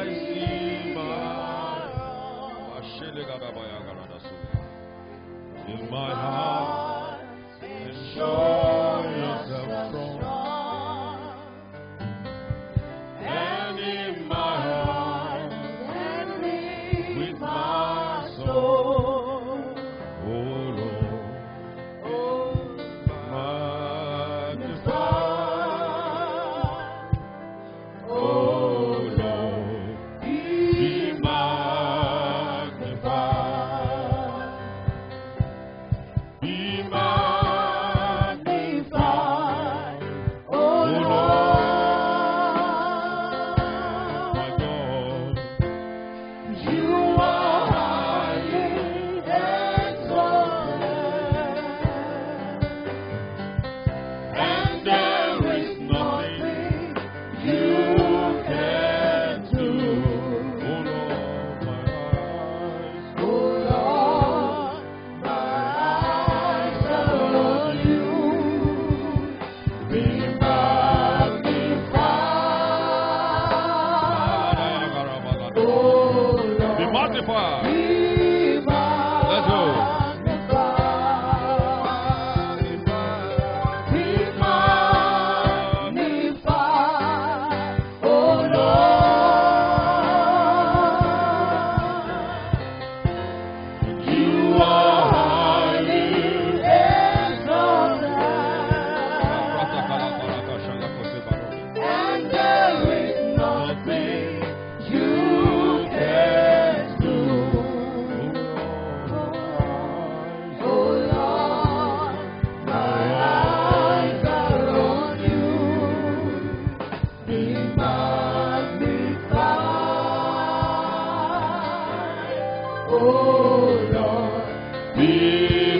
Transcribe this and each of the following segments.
see my in my heart and show yourself strong. And in my heart and with my soul, oh Lord, oh magnify, oh Lord, be magnified, be magnified, oh Lord, my God, you are highly exalted, and there is nothing you can do. Oh Lord, my eyes, oh Lord, my eyes are on you. Be magnified, oh Lord, be magnified. Let's go. Be magnified, oh Lord. You are highly exalted, and there is nothing you can do. Oh Lord, my eyes are on you. Be magnified, oh Lord, be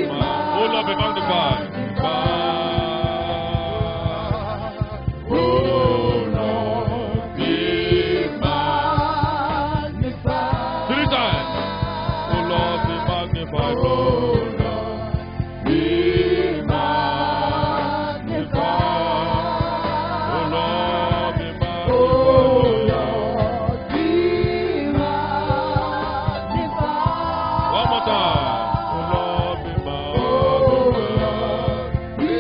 magnified. Oh Lord, be magnified. 3 times. Oh Lord, be magnified. Oh Lord, be magnified. Oh Lord, be magnified. Oh Lord, be magnified. One more time. Oh Lord, be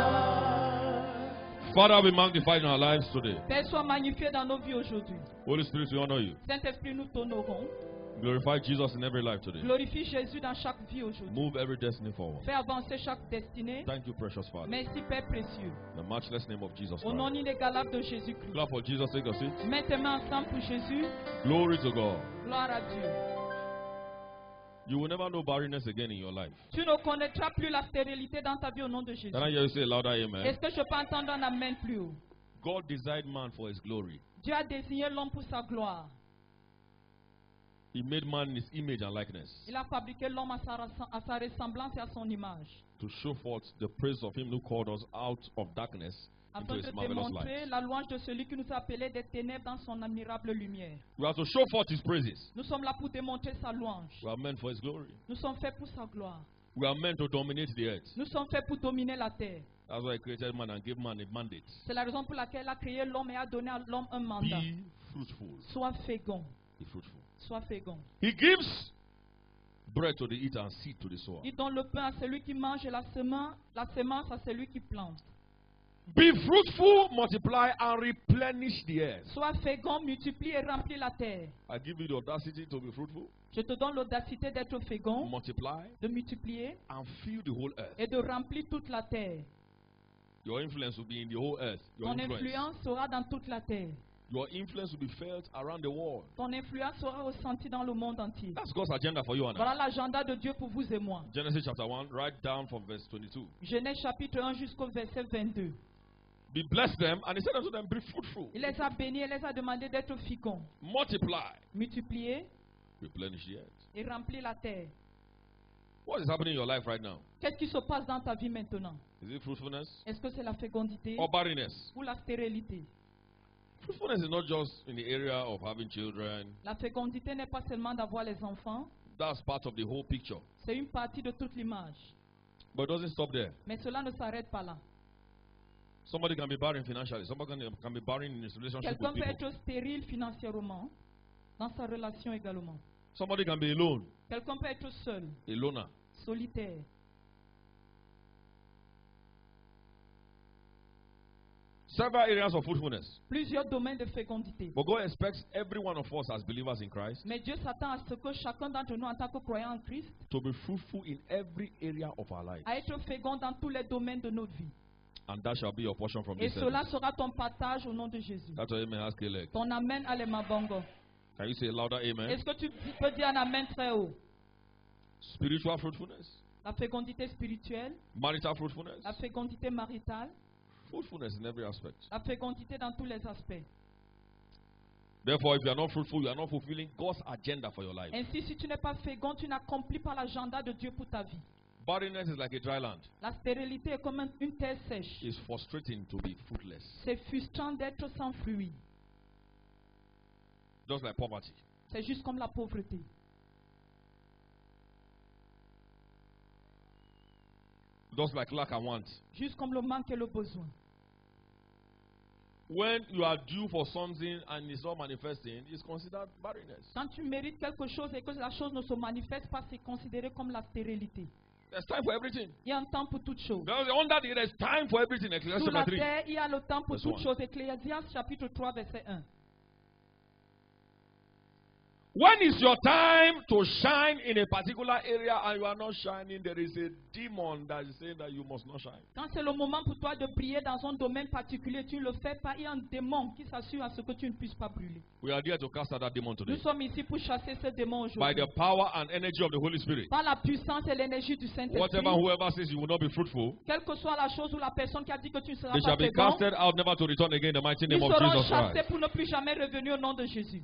magnified. Father, be magnified in our lives today. Père, sois magnifié dans nos vies aujourd'hui. Holy Spirit, we honor you. Saint-Esprit, nous t'honorons. Glorify Jesus in every life today. Glorifie Jésus dans chaque vie aujourd'hui. Move every destiny forward. Fais avancer chaque destinée. Thank you, precious Father. Merci, Père précieux. In the matchless name of Jesus Au nom Christ. inégalable de Jésus-Christ. Clap for Jesus, take a seat. Mettez mains ensemble pour Jésus. Glory to God. Gloire à Dieu. You will never know barrenness again in your life. Tu ne connaîtras plus la stérilité dans ta vie au nom de Jésus. Can I hear you say a louder amen? Est-ce que je peux entendre un amen plus haut? God designed man for his glory. Dieu a désigné l'homme pour sa gloire. He made man in his image and likeness Il a fabriqué l'homme à sa ressemblance et à son image. to show forth the praise of him who called us out of darkness into Afin de his marvelous démontrer light. la louange de celui qui nous a appelés des ténèbres dans son admirable lumière. We have to show forth his praises. Nous sommes là pour démontrer sa louange. We are meant for his glory. Nous sommes faits pour sa gloire. We are meant to dominate the earth. Nous sommes faits pour dominer la terre. That's why he created man and gave man a mandate. C'est la raison pour laquelle il a créé l'homme et a donné à l'homme un mandat. Be fruitful. Sois fécond. Be fruitful. Sois fécond. He gives bread to the eater and seed to the sower. Il donne le pain à celui qui mange et la semence à celui qui plante. Be fruitful, multiply, and replenish the earth. Sois fécond, multiplie et remplis la terre. I give you the audacity to be fruitful, Je te donne l'audacité d'être fécond, multiply, de multiplier and fill the whole earth. et de remplir toute la terre. Your influence will be in the whole earth. Your Ton influence. influence sera dans toute la terre. Your influence will be felt around the world. Ton influence sera ressentie dans le monde entier. That's God's agenda for you and I. Voilà l'agenda de Dieu pour vous et moi. Genesis chapter 1, right down from verse 22. Genèse chapitre 1 jusqu'au verset 22. Be blessed them, and he said unto them, be fruitful, Il les a bénis et les a demandé d'être féconds, multiply, multiplier replenish the earth. et remplir la terre. What is happening in your life right now? Qu'est-ce qui se passe dans ta vie maintenant? Is it fruitfulness Est-ce que c'est la fécondité or barrenness? ou la stérilité? Fruitfulness is not just in the area of having children. La fécondité n'est pas seulement d'avoir les enfants, That's part of the whole picture. c'est une partie de toute l'image. But it doesn't stop there. Mais cela ne s'arrête pas là. Somebody can be barren financially. Somebody can be barren in his relationship Quelqu'un with peut people. être stérile financièrement, dans sa relation également. Somebody can be alone, Quelqu'un peut être seul, a loner. solitaire. Several areas of fruitfulness. Plusieurs domaines de fécondité. But God expects every one of us as believers in Christ Mais Dieu s'attend à ce que chacun d'entre nous, en tant que croyant en Christ, to be fruitful in every area of our life. à être fécond dans tous les domaines de notre vie. And that shall be your portion from Et this cela service. sera ton partage au nom de Jésus. That's why amen has K-leg. Ton amen à l'emabongo. Can you say louder amen? Est-ce que tu peux dire un amen très haut? Spiritual fruitfulness, La fécondité spirituelle, marital fruitfulness, la fécondité maritale, fruitfulness in every aspect. la fécondité dans tous les aspects. Therefore, if you are not fruitful, you are not fulfilling God's agenda for your life. Ainsi, si tu n'es pas fécond, tu n'accomplis pas l'agenda de Dieu pour ta vie. Barrenness is like a dry land. La stérilité est comme une terre sèche. It's frustrating to be fruitless, C'est frustrant d'être sans fruits. just like poverty. C'est juste comme la pauvreté. Just like lack and want. Juste comme le manque et le besoin. When you are due for something and it's not manifesting, it's considered barrenness. Quand tu mérites quelque chose et que la chose ne se manifeste pas, c'est considéré comme la stérilité. There's time for everything. Il y a un temps pour toute chose. Under the there's time for everything. Ecclesiastes Sous la chapter 3. terre, il y a le temps pour Verse toute 1. chose. Ecclésiaste chapitre 3, verset 1. When is your time to shine in a particular area and you are not shining? There is a demon that is saying that you must not shine. Quand c'est le moment pour toi de briller dans un domaine particulier, tu ne le fais pas. Il y a un démon qui s'assure à ce que tu ne puisses pas brûler. We are there to cast out that demon Nous today. sommes ici pour chasser ce démon By aujourd'hui. the power and energy of the Holy Spirit. Par la puissance et l'énergie du Saint-Esprit. Whatever, whoever says you will not be fruitful, Quelle que soit la chose ou la personne qui a dit que tu ne seras they pas shall be fécond, casted out, never to return again in the mighty ils name of seront Jesus chassés Christ. pour ne plus jamais revenir au nom de Jésus.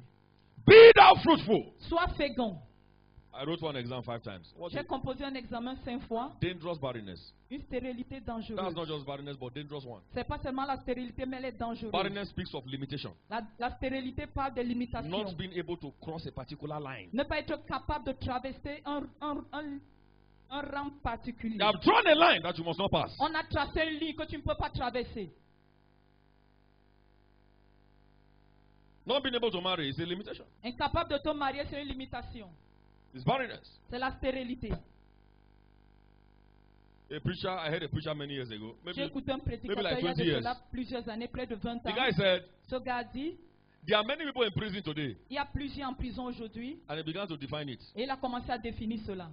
Be thou fruitful. Sois fécond. I wrote one exam 5 times. What's J'ai it? composé un examen 5 fois. Dangerous barrenness. Une stérilité That's dangereuse. not just barrenness, but dangerous one. C'est pas seulement la stérilité, mais elle est dangereuse. Barrenness speaks of limitation. La stérilité parle de limitation. Not being able to cross a particular line. Ne pas être capable de traverser un rang particulier. They have drawn a line that you must not pass. On a tracé une ligne que tu ne peux pas traverser. Not being able to marry is a limitation. Incapable de te marier, c'est une limitation. It's barrenness. C'est la stérilité. A preacher, I heard a preacher many years ago. J'ai Maybe écouté un prédicateur like il y a 20 de years. cela plusieurs années, près de 20 the ans. guy said, Ce gars a dit, there are many people in prison today. il y a plusieurs en prison aujourd'hui. And he began to define it. Et il a commencé à définir cela.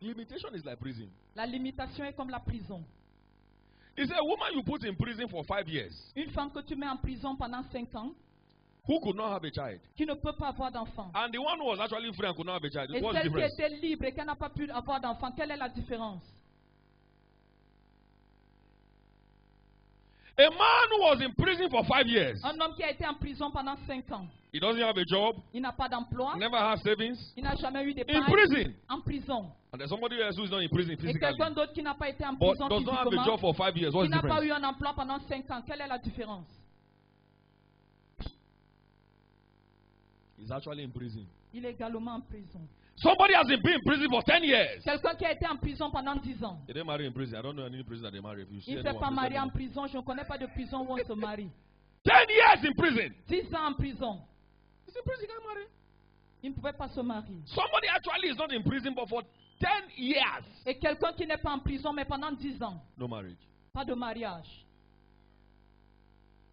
Limitation is like prison. La limitation est comme la prison. He said, a woman you put in prison for 5 years, Une femme que tu mets en prison pendant 5 ans, who could not have a child. qui ne peut pas avoir d'enfant. And the one who was actually free and could not have a child. Et What's the celle qui difference? était libre et qui n'a pas pu avoir d'enfant, quelle est la différence? A man who was in prison for 5 years, Un homme qui a été en prison pendant 5 ans, he doesn't have a job, il n'a pas d'emploi, never has savings, il n'a jamais eu in d'épargne, prison. en prison. And there's somebody else who is not in prison Et physically, quelqu'un d'autre qui n'a pas été en but prison does not have a physiquement, job for 5 years. What's qui the n'a pas difference? eu un emploi pendant 5 ans, quelle est la différence? He's actually in prison. Il est également en prison. Somebody has been in prison for 10 years. Quelqu'un qui a été en prison pendant 10 ans. They didn't marry in prison. I don't know any prison that they marry. If you see Il ne s'est anyone pas who marié said en no. prison. Je ne connais pas de prison où on se marie. 10 years in prison. 10 ans en prison. He's in prison, he can't marry. Il ne pouvait pas se marier. Somebody actually is not in prison, but for 10 years, Et quelqu'un qui n'est pas en prison, mais pendant 10 ans, no marriage. pas de mariage.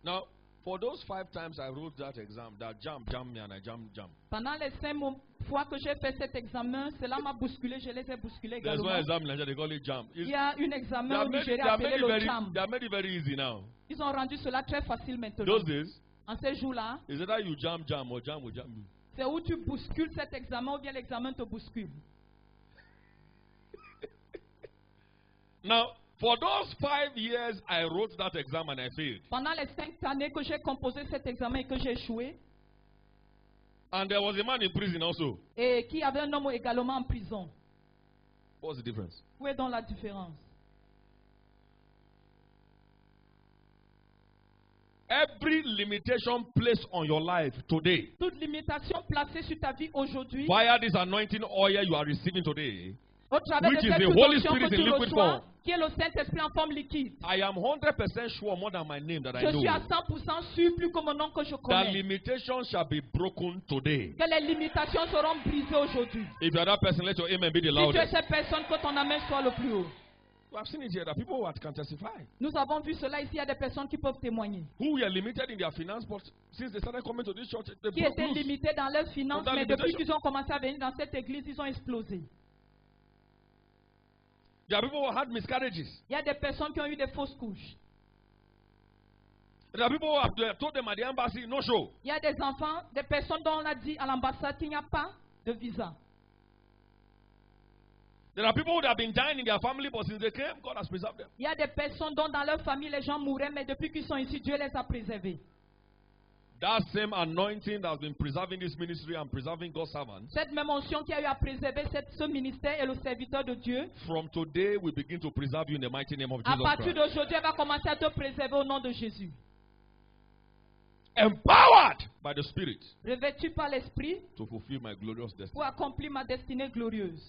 Now, for those 5 times I wrote that exam, that jam me and I jam. Pendant les 5 fois que j'ai fait cet examen, cela m'a bousculé, je les ai bousculés There's également. one exam in Nigeria, they call it jam. Il y a un They examen have au made, Nigeria appelé le they JAM. have made it very easy now. Ils ont rendu cela très facile maintenant. Those days, En ces jours-là, is either you jam or jam will jam you. c'est où tu bouscules cet examen ou bien l'examen te bouscule. Now, for those 5 years, I wrote that exam and I failed. Pendant les 5 années que j'ai composé cet examen et que j'ai échoué, And there was a man in prison also. et qu'il y avait un homme également en prison. What's the difference? Où est donc la différence? Every limitation placed on your life today, Toute limitation placée sur ta vie aujourd'hui, via this anointing oil you are receiving today, Au travers which de is cette the Holy onction Spirit que in tu liquid reçois, form. qui est le Saint-Esprit en forme liquide. I am 100% sure, more than my name that I Je suis à know, 100% sûr, plus que mon nom que je that connais, limitations shall be broken today. que les limitations seront brisées aujourd'hui. If you are that person, let your amen be the Si tu es loudest. cette personne, que ton amen soit le plus haut. We have seen it here that people who can testify, Nous avons vu cela ici, il y a des personnes qui peuvent témoigner, who were limited in their finance, but since they started coming to this church, they qui broke étaient loose. limités dans leurs finances, From that mais depuis limitation. qu'ils ont commencé à venir dans cette église, ils ont explosé. There are people who had miscarriages. Il y a des personnes qui ont eu des fausses couches. There are people who have told them at the embassy, no show. Il y a des enfants, des personnes dont on a dit à l'ambassade qu'il n'y a pas de visa. There are people who have been dying in their family, but since they came, God has preserved them. Il y a des personnes dont dans leur famille les gens mouraient, mais depuis qu'ils sont ici, Dieu les a préservés. That same anointing that has been preserving this ministry and preserving God's servants, Cette même onction qui a eu à préserver ce ministère et le serviteur de Dieu, from today we begin to preserve you in the mighty name of à Jesus partir Christ. d'aujourd'hui, elle va commencer à te préserver au nom de Jésus. Empowered by the Spirit Revêtu par l'Esprit to fulfill my glorious destiny. pour accomplir ma destinée glorieuse.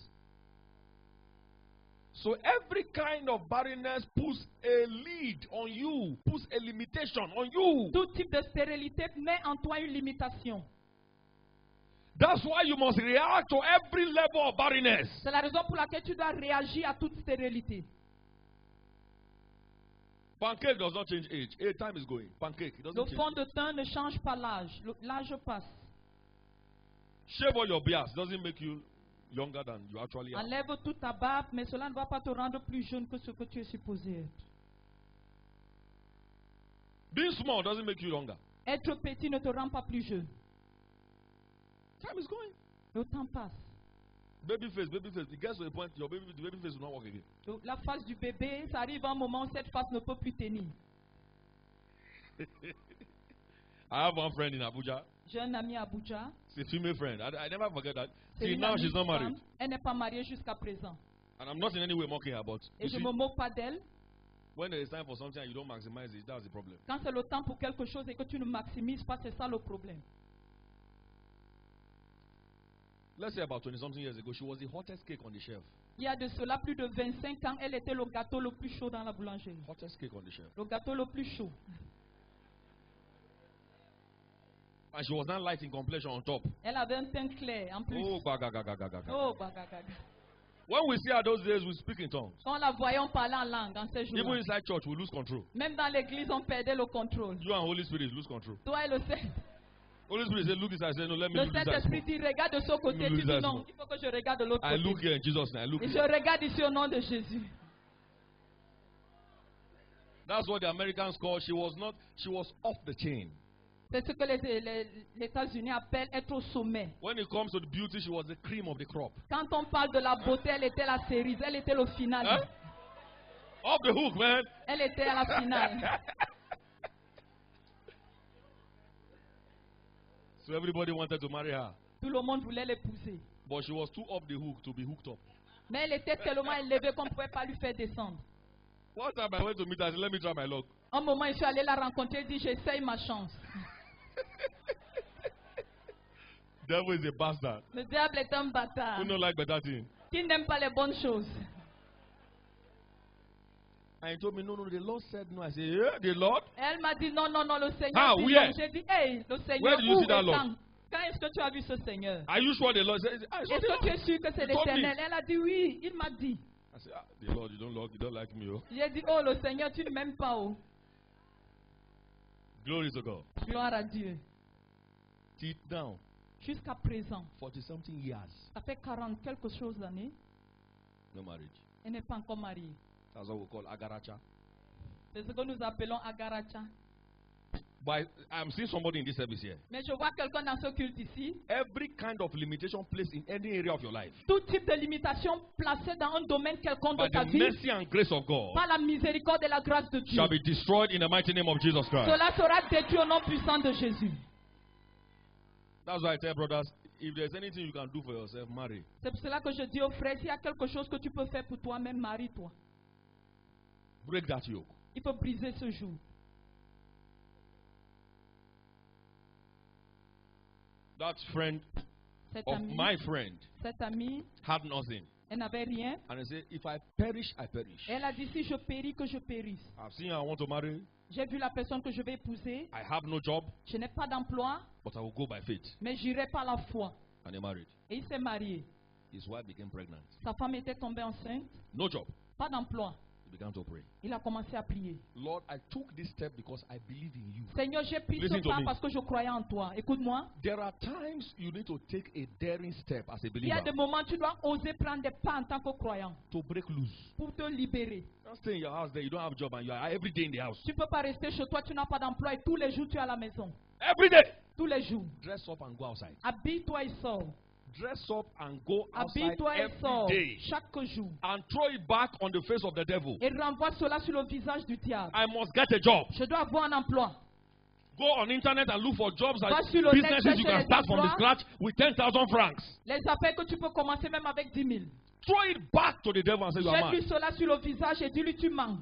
So every kind of barrenness puts a lead on you, puts a limitation on you. Tout type de stérilité met en toi une limitation. That's why you must react to every level of barrenness. C'est la raison pour laquelle tu dois réagir à toute stérilité. Pancake does not change age. Time is going. Pancake it Le doesn't change. fond de teint ne change pas l'âge. L'âge passe. Shave all your beards doesn't make you younger than you actually are. Enlève toute ta barbe, mais cela ne va pas te rendre plus jeune que ce que tu es supposé être. Being small doesn't make you younger. Être petit ne te rend pas plus jeune. Time is going. Le temps passe. Baby face. It gets to a point the baby face will not work again. La face du bébé, ça arrive à un moment où cette face ne peut plus tenir. I have one friend in Abuja. J'ai un ami à Abuja. It's a female friend. I never forget that. C'est See, une now amie she's not femme. married. Elle n'est pas mariée jusqu'à présent. And I'm not in any way mocking her, but Et you je see, ne me moque pas d'elle. when there is time for something and you don't maximize it, that's the problem. Quand c'est le temps pour quelque chose et que tu ne maximises pas, c'est ça le problème. Let's say about 20-something years ago, she was the hottest cake on the shelf. Il y a de cela plus de 25 ans, elle était le gâteau le plus chaud dans la boulangerie. Hottest cake on the shelf. Le gâteau le plus chaud. And she was not light in complexion on top. Elle avait un teint clair en plus. Oh, bagagagagaga. Oh, bagagaga. When we see her those days, we speak in tongues. Quand la voyons parler en langue en ces Even jours-là, inside church, we lose control. même dans l'église, on perdait le contrôle. You and Holy Spirit lose control. Toi et le Saint. Holy Spirit said, look this side. I said, no, let me Le look this Saint-Esprit side. dit, regarde de ce côté. Nous Tu dis lisons. non, il faut que je regarde de l'autre I look côté. here in Jesus' name. I look Et je here. regarde ici au nom de Jésus. That's what the Americans call. She was off the chain. C'est ce que les États-Unis appellent être au sommet. When it comes to the beauty, she was the cream of the crop. Quand on parle de la beauté, elle était la cerise, elle était le final. Huh? Off the hook, man. Elle était à la finale. So everybody wanted to marry her. Tout le monde voulait l'épouser. But she was too off the hook to be hooked up. Mais elle était tellement élevée qu'on ne pouvait pas lui faire descendre. One time I went to meet her, I said, let me try my luck. Un moment, je suis allé la rencontrer et dit, j'essaye ma chance. Devil is a bastard. Le diable est un bâtard Who don't like better things? qui n'aime pas les bonnes choses. And he told me, no, the Lord said no. I said, yeah, the Lord? Elle m'a dit, non, non, non, le Seigneur Ah, dit where? non. J'ai dit, hey, le Seigneur, Where did you où see that est Lord? quand? Quand est-ce que tu as vu ce Seigneur? Are you sure the Lord said? I saw Est-ce the que tu es Lord. sûr que c'est He told me. l'Éternel? Elle a dit, oui, il m'a dit. I said, the Lord, you don't like me. Oh. J'ai dit, oh, le Seigneur, tu ne m'aimes pas, oh. Glory to God. Gloire à Dieu. Till now, Jusqu'à présent, 40-something years, ça fait 40 quelque chose d'années, no marriage. elle n'est pas encore mariée. That's what we call agaracha. C'est ce que nous appelons agaracha. But I'm seeing somebody in this service here. Mais je vois quelqu'un dans ce culte ici. Every kind of limitation placed in any area of your life, Tout type de limitation placée dans un domaine quelconque de by ta the vie, mercy and grace of God, par la miséricorde et la grâce de Dieu, shall be destroyed in the mighty name of Jesus Christ. cela sera détruit au nom puissant de Jésus. That's why I tell brothers, if there's anything you can do for yourself, marry. C'est pour cela que je dis aux frères, s'il y a quelque chose que tu peux faire pour toi-même, marie-toi. Break that yoke. Il faut briser ce joug. That friend Cet of ami, my friend cet ami had nothing. Elle n'avait rien. And he said, if I perish, I perish. Elle a dit, si je péris, que je périsse. I've seen her, I want to marry. J'ai vu la personne que je vais épouser. I have no job, Je n'ai pas d'emploi, but I will go by faith. mais j'irai par la foi. And he married. Et il s'est marié. His wife became pregnant. Sa femme était tombée enceinte. No job. Pas d'emploi. He began to pray. Il a commencé à prier. Lord, I took this step because I believe in you. Seigneur, j'ai pris Listen ce to pas me. parce que je croyais en toi. Écoute-moi. There are times you need to take a daring step as a Il y a des believer moments où tu dois oser prendre des pas en tant que croyant to break loose. pour te libérer. Don't stay in your house there, you don't have a job and you are every day in the house. Tu ne peux pas rester chez toi, tu n'as pas d'emploi et tous les jours tu es à la maison. Every day. Tous les jours. Dress up and go outside. Habille-toi et sors. Dress up and go outside Habille-toi et every sors day. chaque jour. And throw it back on the face of the devil. Et renvoie cela sur le visage du diable. I must get a job. Je dois avoir un emploi. Go on internet and look for jobs Va and sur le net, businesses you cherche can les start from the emplois. scratch with 10,000 francs. Les appels que tu peux commencer même avec 10 000. Throw it back to the devil and say you are Jette-lui mad. cela sur le visage et dis-lui tu mens.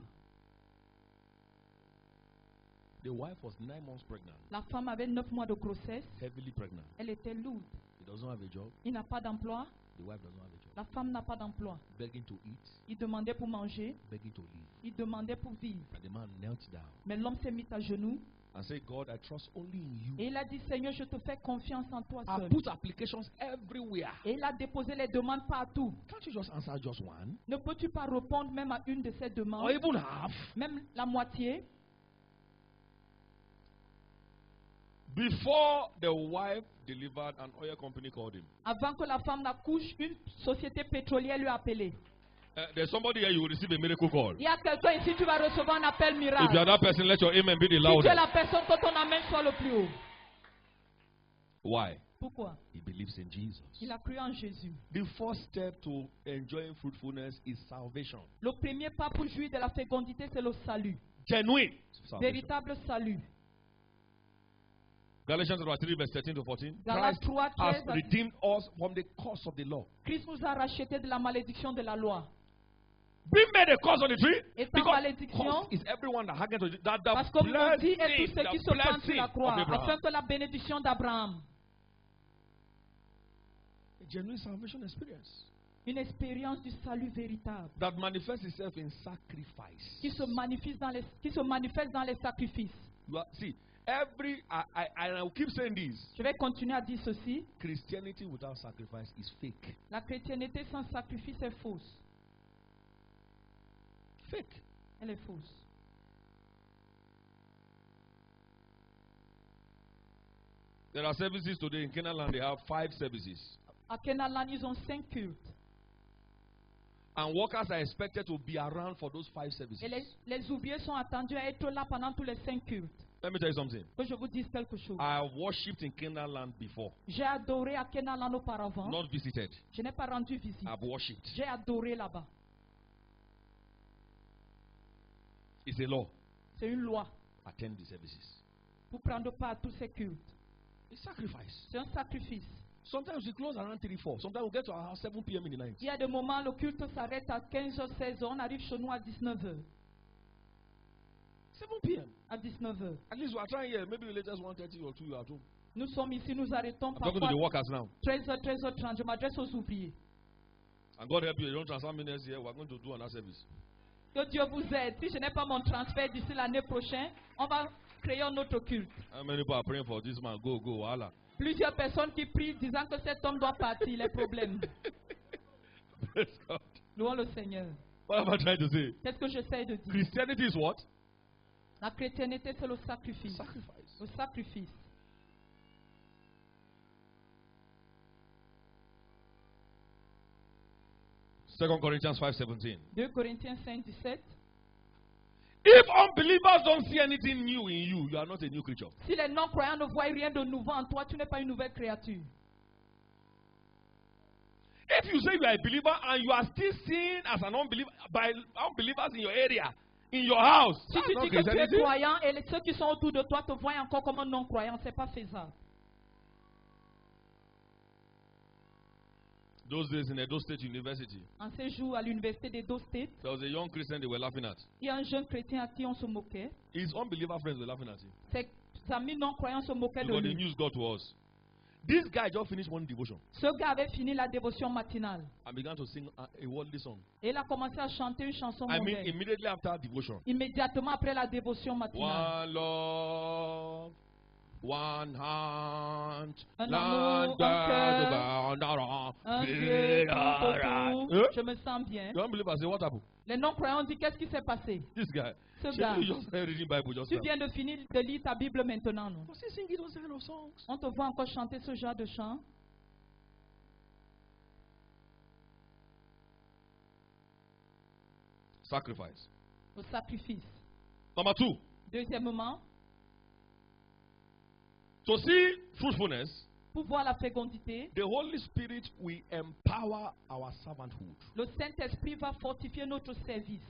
The wife was 9 months pregnant, La femme avait 9 mois de grossesse. heavily pregnant. Elle était lourde. He doesn't have a job. Il n'a pas d'emploi. The wife doesn't have a job. La femme n'a pas d'emploi. Begging to eat, Il demandait pour manger. begging to live. Il demandait pour vivre. And the man knelt down Mais l'homme s'est mis à genoux. and said, God, I trust only in you. Et il a dit, Seigneur, je te fais confiance en toi I seul. put applications everywhere. Et il a déposé les demandes partout. Can't you just answer just one? Ne peux-tu pas répondre même à une de ces Or demandes? even half? Même la moitié? Before the wife delivered, an oil company called him. Avant que la femme n'accouche, une société pétrolière lui a appelé. There's somebody here, you will receive a miracle call. Il y a quelqu'un ici, tu vas recevoir un appel If you are miracle. that person, let your amen be the Si tu es loudest. la personne, que ton amen soit le plus haut. Why? Pourquoi? He believes in Jesus. Il a cru en Jésus. The first step to enjoying fruitfulness is salvation. Le premier pas pour jouir de la fécondité, c'est le salut. Genuine salvation. Véritable salut. Galatians 3 verse 13 to 14. Galates Christ 3, has 13 à redeemed us from the curse of the law. Christ nous a rachetés de la malédiction de la loi. Being made a curse on the tree, Étant because malédiction, curse is everyone that hearkens to it. That the parce que maudit est tous blessing, ceux qui the se pendent sur blessing la of croix, Abraham. afin que la bénédiction d'Abraham, A genuine salvation experience une expérience du salut véritable, that manifests itself in sacrifice. qui se manifeste dans les sacrifices. See, I will keep saying this. Je vais continuer à dire ceci. Christianity without sacrifice is fake. La chrétienté sans sacrifice est fausse. Fake. Elle est fausse. There are services today in Canaan land. They have 5 services. À Kenalan, ils ont 5 cultes. And workers are expected to be around for those 5 services. Et les ouvriers sont attendus à être là pendant tous les 5 cultes. Let me tell you something. Que je vous dise quelque chose. I have worshipped in Canaan land before. J'ai adoré à Kenalan auparavant. Not visited. Je n'ai pas rendu visite. I've worshipped. J'ai adoré là-bas. It's a law. C'est une loi Attend the services. pour prendre part à tous ces cultes. It's sacrifice. C'est un sacrifice. Sometimes we close around 3, 4. Sometimes we get to our house 7 p.m. in the night. Il y a des moments, le culte s'arrête à 15h, 16h. On arrive chez nous à 19h. 7 p.m. À 19h. At least we are trying here. Maybe the latest 1:30 or 2 you are at home. Nous sommes ici, nous arrêtons I'm talking to parfois the workers now. 13h, 13h30. Je m'adresse aux ouvriers. And God help you. You don't transfer me next year. We are going to do another service. Que Dieu vous aide. Si je n'ai pas mon transfert d'ici l'année prochaine, on va créer un autre culte. How many people are praying for this man? Go, go, Allah. Plusieurs personnes qui prient disant que cet homme doit partir, les problèmes. Praise God. Louons le Seigneur. What am I trying to say? Qu'est-ce que j'essaie de dire? Christianity is what? La chrétienté, c'est le sacrifice. Sacrifice. Le sacrifice. Second Corinthians 5:17. 2 Corinthiens 5, 17. If unbelievers don't see anything new in you, you are not a new creature. Si les non-croyants ne voient rien de nouveau en toi, tu n'es pas une nouvelle créature. If you say you are a believer and you are still seen as an unbeliever by unbelievers in your area, in your house, Si that's tu not dis que tu es Christianity. croyant et ceux qui sont autour de toi te voient encore comme un non-croyant, ce n'est pas faisable. Those days in Edo State University, En ces jours, à l'université d'Edo State, there was a young Christian they were laughing at. il y a un jeune chrétien à qui on se moquait. His unbeliever friends were laughing at him. Ses amis non-croyants se moquaient de Because the lui. news got to us. This guy just finished one devotion Ce gars avait fini la dévotion matinale. and began to sing a worldly song. Et il a commencé à chanter une chanson I mean, mondaine. immediately after devotion. Immédiatement après la dévotion matinale. One love, one hand, Un amour, un cœur, un Dieu, tout autour. Je me sens bien. You don't believe I say what happened? Les non-croyants disent qu'est-ce qui s'est passé? This guy. Ce Shouldn't gars, you just start reading Bible just tu now? viens de finir de lire ta Bible maintenant, non? Was he singing those kind of songs? On te voit encore chanter ce genre de chant. Sacrifice. Au sacrifice. Number 2. Deuxièmement, To see fruitfulness, pour voir la fécondité, the Holy Spirit will empower our servanthood. le Saint-Esprit va fortifier notre service.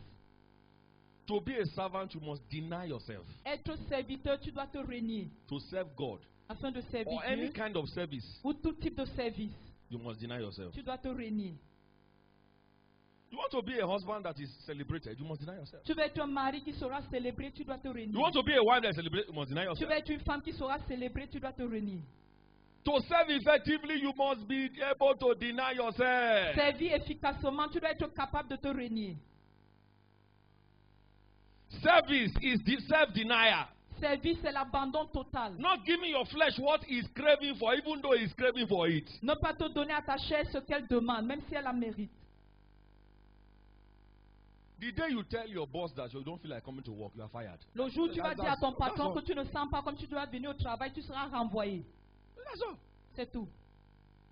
To be a servant, you must deny yourself. Être serviteur, tu dois te renier. To serve God Afin de servir or any Dieu, kind of service, ou tout type de service, you must deny yourself. tu dois te renier. You want to be a husband that is celebrated, you must deny yourself. Tu veux être un mari qui sera célébré, tu dois te renier. You want to be a wife that is celebrated, you must deny Tu yourself. veux être une femme qui sera célébrée, tu dois te renier. To serve effectively, you must be able to deny yourself. Servir efficacement, tu dois être capable de te renier. Service is the self-denial. Servir, c'est l'abandon total. Not giving your flesh what it's craving for, even though it's craving for it. Ne pas te donner à ta chair ce qu'elle demande, même si elle la mérite. The day you tell your boss that you don't feel like coming to work, you are fired. Le jour où tu vas dire à ton patron that's que tu ne sens pas comme tu dois venir au travail, tu seras renvoyé. That's all. C'est tout.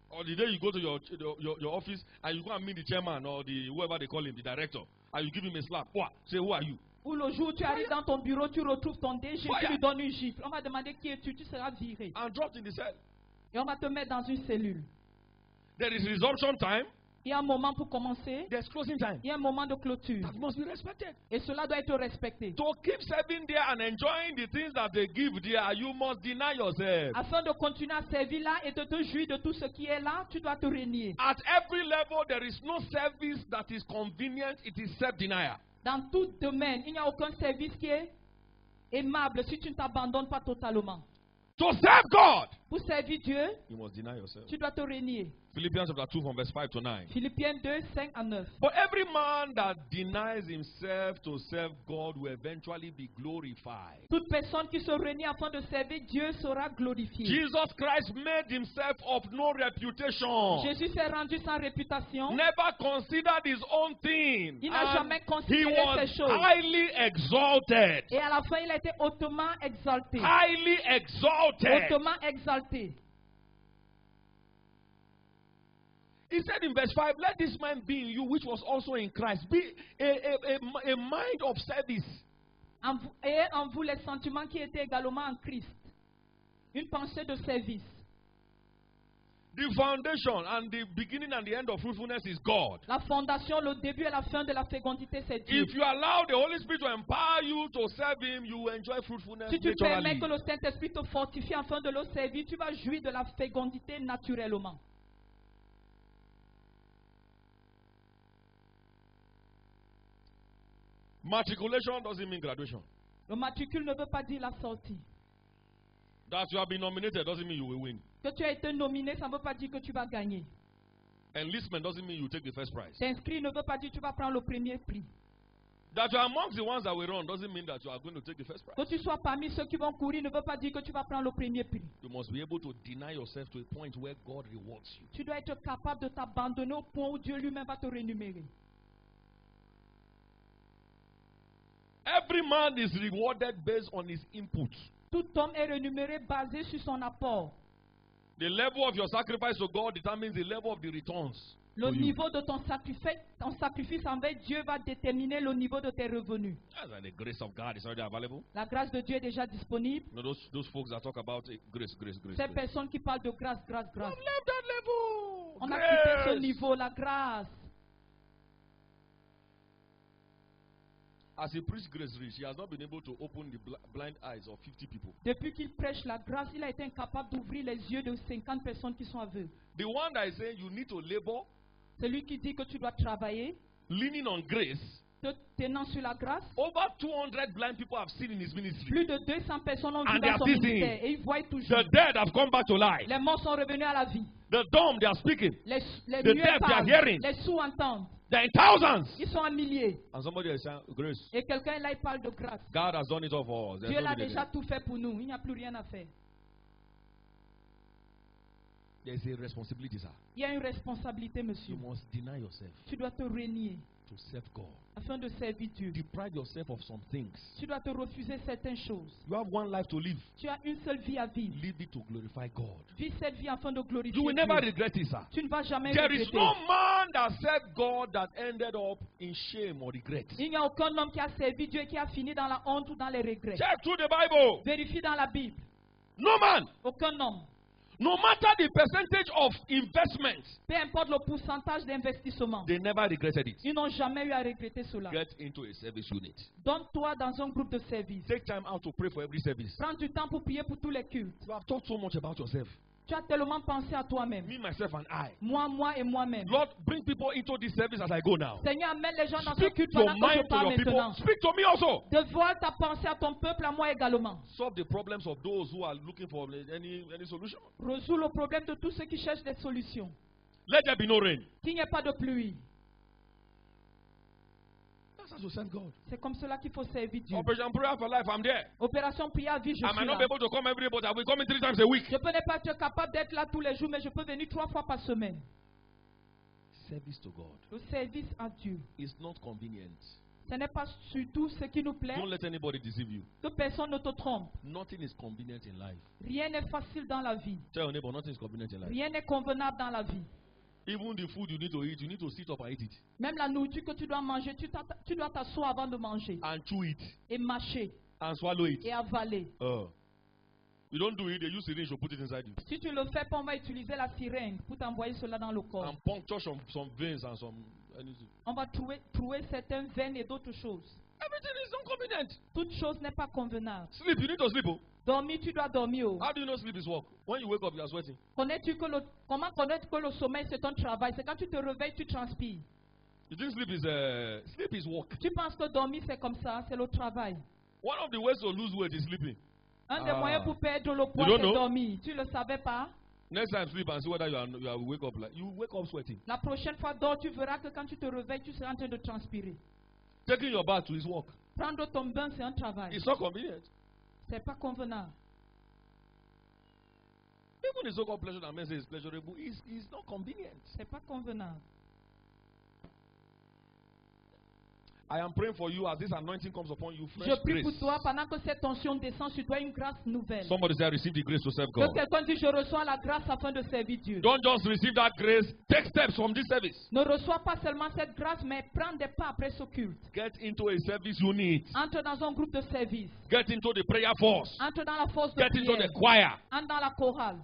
Or the day you go to your office and you go and meet the chairman or the whoever they call him, the director, and you give him a slap. What? Say, who are you? Ou le jour où tu arrives dans ton bureau, tu retrouves ton DG, tu Fire. lui donnes une gifle. On va demander qui es-tu, tu seras viré. And dropped in the cell. Et on va te mettre dans une cellule. There is resumption time. Il y a un moment pour commencer, There's closing time. il y a un moment de clôture. That must be respected. Et cela doit être respecté. To keep serving there and enjoying the things that they give there, you must deny yourself. Afin de continuer à servir là et de te jouir de tout ce qui est là, tu dois te renier. At every level, there is no service that is convenient. It is self-denial. Dans tout domaine, il n'y a aucun service qui est aimable si tu ne t'abandonnes pas totalement. To serve God, Pour servir Dieu, you must deny yourself. tu dois te renier. Philippians chapter 2 from verse 5 to 9. Philippiens 2, 5 à 9. But every man that denies himself to serve God will eventually be glorified. Toute personne qui se renie afin de servir Dieu sera glorifiée. Jesus Christ made himself of no reputation. Jésus s'est rendu sans réputation. Never considered his own thing. Il n'a jamais He considéré was ces choses. highly exalted. Et à la fin, il a été hautement exalté. Highly exalted. Hautement exalté. He said in verse 5, let this mind be in you which was also in Christ. Be a mind of service. Et en vous les sentiments qui étaient également en Christ. Une pensée de service. The foundation and the beginning and the end of fruitfulness is God. La fondation, le début et la fin de la fécondité, c'est Dieu. If you allow the Holy Spirit to empower you to serve Him, you will enjoy fruitfulness Si tu permets naturally. que le Saint-Esprit te fortifie afin de le servir, tu vas jouir de la fécondité naturellement. Matriculation doesn't mean graduation. Le matricule ne veut pas dire la sortie. That you have been nominated doesn't mean you will win. Que tu as été nominé, ça ne veut pas dire que tu vas gagner. Enlistment doesn't mean you take the first prize. T'inscrire ne veut pas dire que tu vas prendre le premier prix. That you are amongst the ones that will run doesn't mean that you are going to take the first prize. Que tu sois parmi ceux qui vont courir ne veut pas dire que tu vas prendre le premier prix. You must be able to deny yourself to a point where God rewards you. Tu dois être capable de t'abandonner au point où Dieu lui-même va te rémunérer. Every man is rewarded based on his input. Tout homme est rémunéré basé sur son apport. The level of your sacrifice to God determines the level of the returns. Le to you. niveau de ton sacrifice envers Dieu va déterminer le niveau de tes revenus. That's why the grace of God is already available. La grâce de Dieu est déjà disponible. You know, those folks that talk about grace. Ces Grace. personnes qui parlent de grâce, grâce, grâce. We've left that level. On a quitté ce Grace. niveau, la grâce. As he preached grace rich, he has not been able to open the blind eyes of 50 people. Depuis qu'il prêche la grâce, il a été incapable d'ouvrir les yeux de 50 personnes qui sont aveugles. The one that is saying you need to labor, Celui qui dit que tu dois travailler, leaning on grace, te tenant sur la grâce. Over 200 blind people have seen in his ministry. Plus de 200 personnes ont And vu they dans are son still ministère et ils voient toujours. The dead have come back to life. Les morts sont revenus à la vie. The dumb, they are speaking. Les The muets deaf, they are parlent. hearing. Les sourds entendent. They're in thousands. Ils sont en milliers. And somebody is saying, grace. Et quelqu'un là, il parle de grâce. God has done it all for us. There's Dieu no l'a need déjà again. tout fait pour nous. Il n'y a plus rien à faire. There's a responsibility, sir. Il y a une responsabilité, monsieur. You must deny yourself Tu dois te renier to serve God. afin de servir Dieu. Deprive yourself of some things. Tu dois te refuser certaines choses. You have one life to live. Tu as une seule vie à vivre. Live it to glorify God. Vis cette vie afin de glorifier You will Dieu. never regret it, sir. Tu ne vas jamais There is regretter. no man that served God that ended up in shame or regret. Il n'y a aucun homme qui a servi Dieu et qui a fini dans la honte ou dans les regrets. Check through the Bible. Vérifie dans la Bible. No man. Aucun homme. No matter the percentage of investment, Peu importe le pourcentage d'investissement. they never regretted it. Ils n'ont jamais eu à regretter cela. Get into a service unit. Donne-toi dans un groupe de service. Take time out to pray for every service. Prends du temps pour prier pour tous les cultes. You have talked so much about yourself. Tu as tellement pensé à toi-même. Me, myself, and I. Moi et moi-même. Lord, bring people into this service as I go now. Seigneur, amène les gens dans ce Speak culte your pendant que je mind to parle your people. maintenant. Speak to me also. Dévoile ta pensée à ton peuple, à moi également. Solve the problems of those who are looking for any solution. Résous le problème de tous ceux qui cherchent des solutions. Let there be no rain. Qu'il n'y ait pas de pluie. That's how to serve God. C'est comme cela qu'il faut servir Dieu. Operation Prayer for Life, I'm there. Opération prière à vie, je I suis might not là. be able to come every day, but I will come in 3 times a week. Je peux ne pas être capable d'être là tous les jours, mais je peux venir 3 fois par semaine. Service to God Le service à Dieu. is not convenient. Ce n'est pas surtout ce qui nous plaît. Don't let anybody deceive you. Que personne ne te trompe. Nothing is convenient in life. Rien n'est facile dans la vie. Tell your neighbor, nothing is convenient in life. Rien n'est convenable dans la vie. Even the food you need to sit up and eat it. Même la nourriture que tu dois manger, tu dois t'asseoir avant de manger. And chew it. Et mâcher. And swallow it. Et avaler. You don't do it, they use syringe to put it inside you. Si tu le fais pas, on va utiliser la sirène pour t'envoyer cela dans le corps. And puncture some veins and some anything. On va trouver certaines veines et d'autres choses. Everything is inconvenient. Toute chose n'est pas convenable. Sleep, you need to sleep. Oh. Dormir, tu dois dormir. Oh. How do you know sleep is work? When you wake up, you are sweating. Comment connaître que le sommeil c'est ton travail? C'est quand tu te réveilles, tu transpires. You think sleep is work? Tu penses que dormir c'est comme ça, c'est le travail. One of the ways to lose weight is sleeping. Un des moyens pour perdre le poids, You don't c'est know? dormir. Tu ne le savais pas? Next time sleep and see whether you are wake up like you wake up sweating. La prochaine fois, dors, tu verras que quand tu te réveilles, tu seras en train de transpirer. Taking your bath is work. Prendre ton bain, c'est un travail. It's not convenient. C'est pas convenable. Even the so-called pleasure that men say is pleasurable is not convenient. C'est pas convenable. I am praying for you as this anointing comes upon you. Fresh Je prie grace. pour toi pendant que cette onction descend sur toi, une grâce nouvelle. Somebody say, I receive the grace to serve Que God. quelqu'un dise, je reçois la grâce afin de servir Dieu. Don't just receive that grace. Take steps from this service. Ne reçois pas seulement cette grâce, mais prends des pas après ce culte. Get into a service unit. Entre dans un groupe de service. Get into the prayer force. Entre dans la force de Get into prière. the choir. Entre dans la chorale.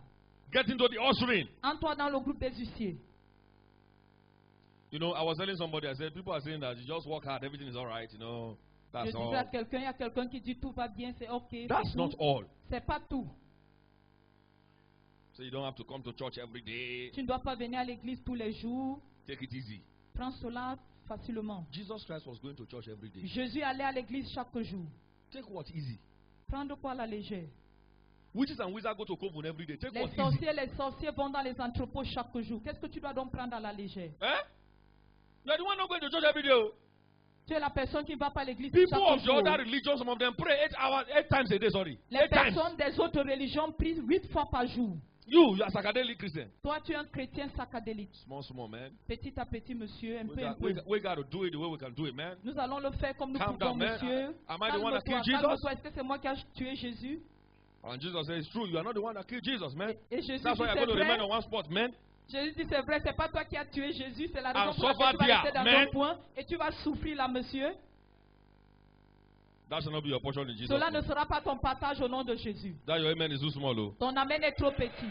Get into the ushering. Entre dans le groupe des huissiers. You know, I was telling somebody, I said, people are saying that you just work hard, everything is all right, you know. Je That's disais à all. quelqu'un, il y a quelqu'un qui dit tout va bien, c'est ok. That's c'est not tout. all. C'est pas tout. So you don't have to come to church every day. Tu ne dois pas venir à l'église tous les jours. Take it easy. Prends cela facilement. Jesus Christ was going to church every day. Jésus allait à l'église chaque jour. Take what easy. Prendre quoi à la légère? Witches and wizards go to coven every day. Take Les what easy. sorciers vont dans les entrepôts chaque jour. Qu'est-ce que tu dois donc prendre à la légère? Eh? You're the one not going to church every day. Oh. Tu es la personne qui ne va pas à l'église People chaque of the jour. other religions, some of them pray 8 times a day, sorry. Les 8 times. personnes des autres religions prient 8 fois par jour. You are psychedelic Christian. Toi, tu es un chrétien sacadélique. Small, man. Petit à petit, monsieur, un peu, un We peu. got to do it the way we can do it, man. Nous allons le faire comme nous Calm pouvons, down, man. monsieur. Am I the one that Calme-toi, killed Jesus? calme-toi. Est-ce que c'est moi qui ai tué Jésus? And Jesus says, it's true, you are not the one that killed Jesus, man. Et Jésus dit, That's why you're c'est going to remain vrai. on one spot, man. Jésus dit, c'est vrai, c'est pas toi qui as tué Jésus, c'est la raison And pour laquelle tu vas suffer rester dans there, un man. point et tu vas souffrir là, monsieur. That shall not be your portion in Jesus' Cela ne name. sera pas ton partage au nom de Jésus. That your amen is too small, oh. Ton amen est trop petit.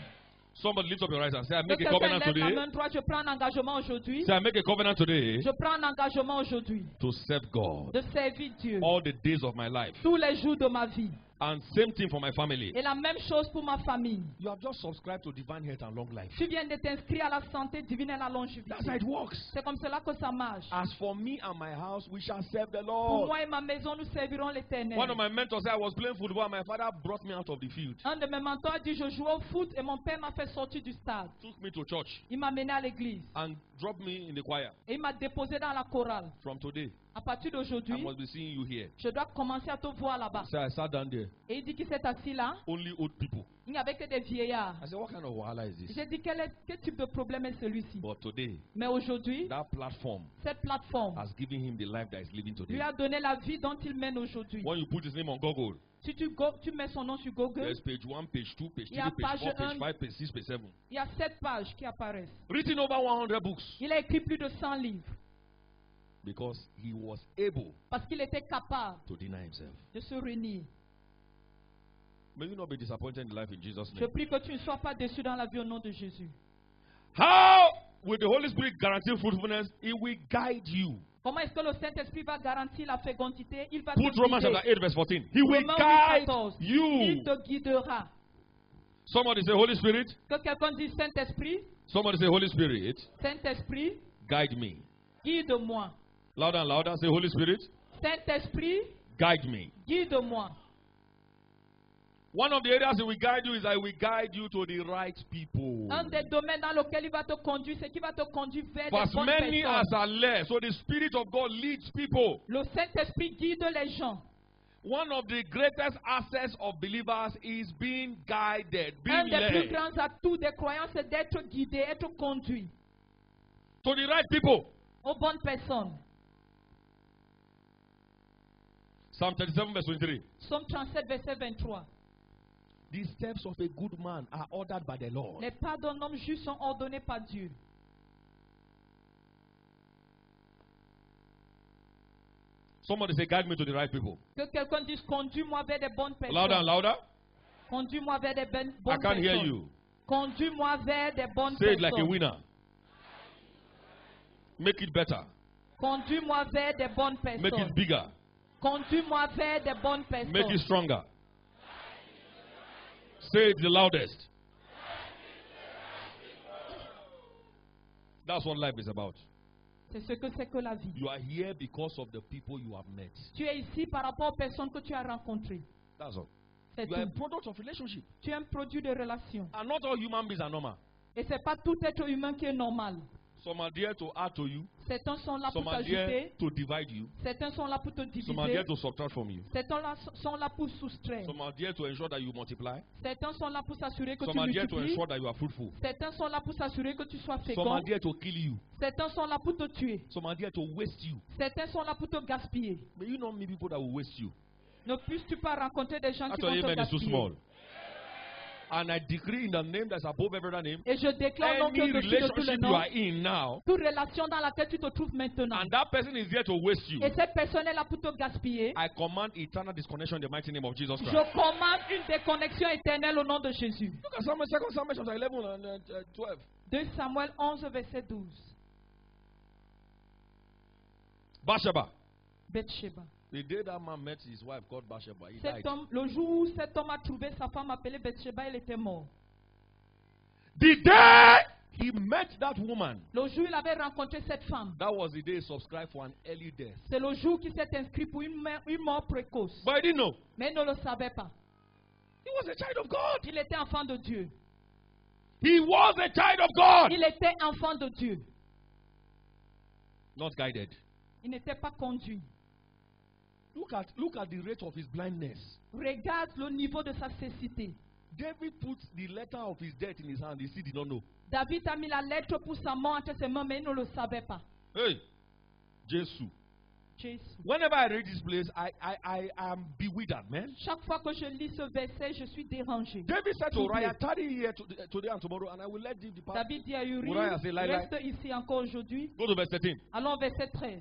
Somebody lift up your right hand. Say, I Que make a quelqu'un covenant lève la today. main droite, je prends un engagement aujourd'hui. Say, I make a covenant today Je prends un engagement aujourd'hui to serve God de servir Dieu all the days of my life. tous les jours de ma vie. And same thing for my family. Et la même chose pour ma famille. You have just subscribed to divine health and long life. Tu viens de t'inscrire à la santé divine et à la longévité. That's how it works. C'est comme cela que ça marche. As for me and my house, we shall serve the Pour Lord. moi et ma maison, nous servirons l'Éternel. One of my mentors said I was playing football and my father brought me out of the field. Un de mes mentors a dit je jouais au foot et mon père m'a fait sortir du stade. Took me to church Il m'a mené à l'église and dropped me in the choir. et il m'a déposé dans la chorale. From today, À partir I d'aujourd'hui, must be seeing you here. je dois commencer à te voir là-bas. So I sat down there. Et il dit qu'il s'est assis là. Only old people. Il n'y avait que des vieillards. I said, what kind of wahala is this? J'ai dit quel type de problème est celui-ci. But today, Mais aujourd'hui, that platform cette plateforme has given him the life that he's living today. lui a donné la vie dont il mène aujourd'hui. When you put his name on Google, Si tu mets son nom sur Google, there's page 1, page 2, page Il y a 3, page 4, page page 1. 5, page 6, page 7. il y a 7 pages qui apparaissent. Written over 100 books. Il a écrit plus de 100 livres Because he was able parce qu'il était capable to deny himself. de se réunir. May you not be disappointed in life in Jesus' Je name. prie que tu ne sois pas déçu dans la vie au nom de Jésus. How will the Holy Spirit guarantee fruitfulness? It will guide you. Comment est-ce que le Saint-Esprit va garantir la fécondité? Il va Put te Romans guider. chapter 8 verse 14. He will Romains guide 8:14. Il you. te guidera. Somebody say Holy Spirit. Que quelqu'un dise Saint-Esprit, Somebody say Holy Spirit. Saint-Esprit, Guide me. guide-moi. Louder and louder. Say Holy Spirit. Saint-Esprit, Guide me. guide-moi. One of the areas he will guide you is I will guide you to the right people. Un des domaines dans lequel il va te conduire, c'est qu'il va te conduire vers For des as bonnes many personnes. as are led. So the Spirit of God leads people. Le Saint-Esprit guide les gens. One of the greatest assets of believers is being guided, Un being des plus led grands atouts des croyants, c'est d'être guidé, être conduit to the right people. aux bonnes personnes. Psalm 37 verse 23. Psaume 37, verset 23. The steps of a good man are ordered by the Lord. Les pas d'un homme juste sont ordonnés par Dieu. Somebody say, guide me to the right people. Que quelqu'un dise, conduis-moi vers des bonnes personnes. Louder and louder. Conduis-moi vers des bonnes I can't hear personnes. you. Conduis-moi vers des bonnes Say it personnes. like a winner. Make it better. Conduis-moi vers des bonnes Make it personnes. bigger. Conduis-moi vers des bonnes Make it personnes. stronger. Say it the loudest. That's what life is about. C'est ce que c'est que la vie. You are here because of the people you have met. Tu es ici par rapport aux personnes que tu as rencontrées. That's all. C'est You are a tout. product of relationship. Tu es un produit de relation. And not all human beings are normal. Et c'est pas tout être humain qui est normal. Some are there to add to you. Certains sont là pour Some are there t'ajouter. to divide you. Certains sont là pour te Some are there diviser. to subtract from you. Certains sont là pour soustraire. Some are there to ensure that you multiply. Certains sont là pour s'assurer que Some tu are there to multiplies. ensure that you are fruitful. Certains sont là pour s'assurer que tu sois Some are fécond. there to kill you. Certains sont là pour te tuer. Some are there to waste you. Certains sont là pour te gaspiller. May you not meet people that will waste you. Ne puisses-tu pas rencontrer des gens qui Actually, vont te amen is too gaspiller. small. And I decree in the name that's above every other name, Et je déclare donc any que dessus de tous les relationship you noms, are in now, toute relation dans laquelle tu te trouves maintenant, and that person is there to waste you, et cette personne est là pour te gaspiller, I command eternal disconnection in the mighty name of Jesus je Christ. commande une déconnexion éternelle au nom de Jésus. Look at Samuel, 2 Samuel chapter 11 and 12. 2 Samuel 11, verset 12. Bathsheba. Bathsheba. The day that man met his wife called Bathsheba, he died. Cet homme, le jour où cet homme a trouvé sa femme appelée Bathsheba, il était mort. The day he met that woman, Le jour où il avait rencontré cette femme, that was the day he subscribed for an early death. c'est le jour qu'il s'est inscrit pour une mort précoce. But he didn't know. Mais il ne le savait pas. He was a child of God. Il était enfant de Dieu. He was a child of God. Il était enfant de Dieu. Not guided. Il n'était pas conduit. Look at the rate of his blindness. Regarde le niveau de sa cécité. David put the letter of his death in his hand. He still did not know. David a mis la lettre pour sa mort entre ses mains, mais il ne le savait pas. Hey, Jesus. Jésus. Whenever I read this place, I am bewildered, man. Chaque fois que je lis ce verset, je suis dérangé. David said to Troublé. Uriah, tarry here today and tomorrow, and I will let thee depart. David dit à Uri, Uriah say, lie, lie. reste ici encore aujourd'hui. Go to verse 13. Allons au verset 13.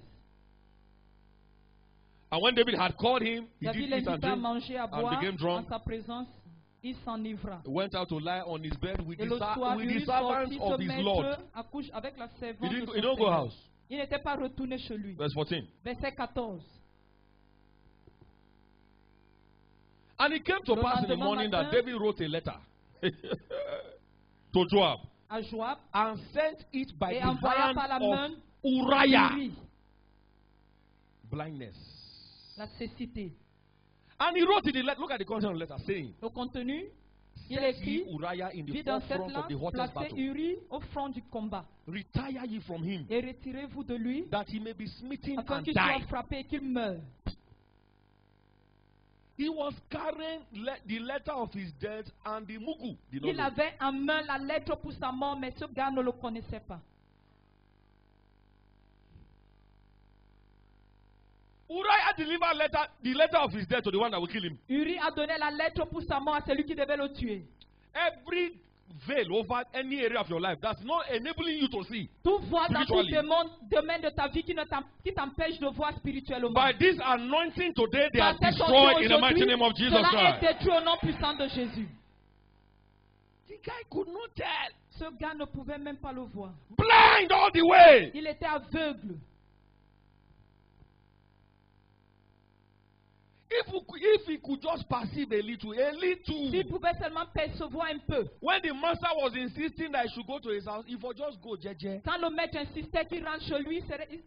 And when David had called him, he David did eat and l'invita à drink, manger, à and boire. became En drunk. sa présence, il s'enivra. He went out to lie on his bed with Et the, le soir, with the Uri servants sortit of se his Lord. mettre à couche avec la He servante de didn't, son he don't go Seigneur. house. Il n'était pas retourné chez lui. Verse 14. Verset 14. And it came to Le pass in the lendemain morning that matin- David wrote a letter to Joab à Joab and sent it by et the envoya hand par la of main Uriah. Uri, Blindness. la cécité. And he wrote in the letter, look at the content of the letter, saying, Au contenu, il set ye écrit, Uriah in the dit dans cette forefront of the lettre, hottest placez battle. Uri au front du combat Retire ye from him, et retirez-vous de lui that he may be smitten afin and qu'il soit die. frappé et qu'il meure. He was carrying the letter of his death and the mugu. Did not Il know. avait en main la lettre pour sa mort, mais ce gars ne le connaissait pas. Uriah delivered the letter of his death to the one that will kill him. Uri a donné la lettre pour sa mort à celui qui devait le tuer. Every veil over any area of your life that's not enabling you to see. Tout voile dans tout Spiritually. domaine de ta vie qui t'empêche de voir spirituellement. By this anointing today, they are Par cette destroyed onction in the mighty aujourd'hui, name of Jesus cela Christ. est détruit au nom puissant de Jésus. The guy could not tell. Ce gars ne pouvait même pas le voir. Blind all the way. Il était aveugle. If he could just perceive a little. S'il pouvait seulement percevoir un peu. When the master was insisting that he should go to his house, he would just go, jeje. Quand le maître insistait qu'il rentre chez lui,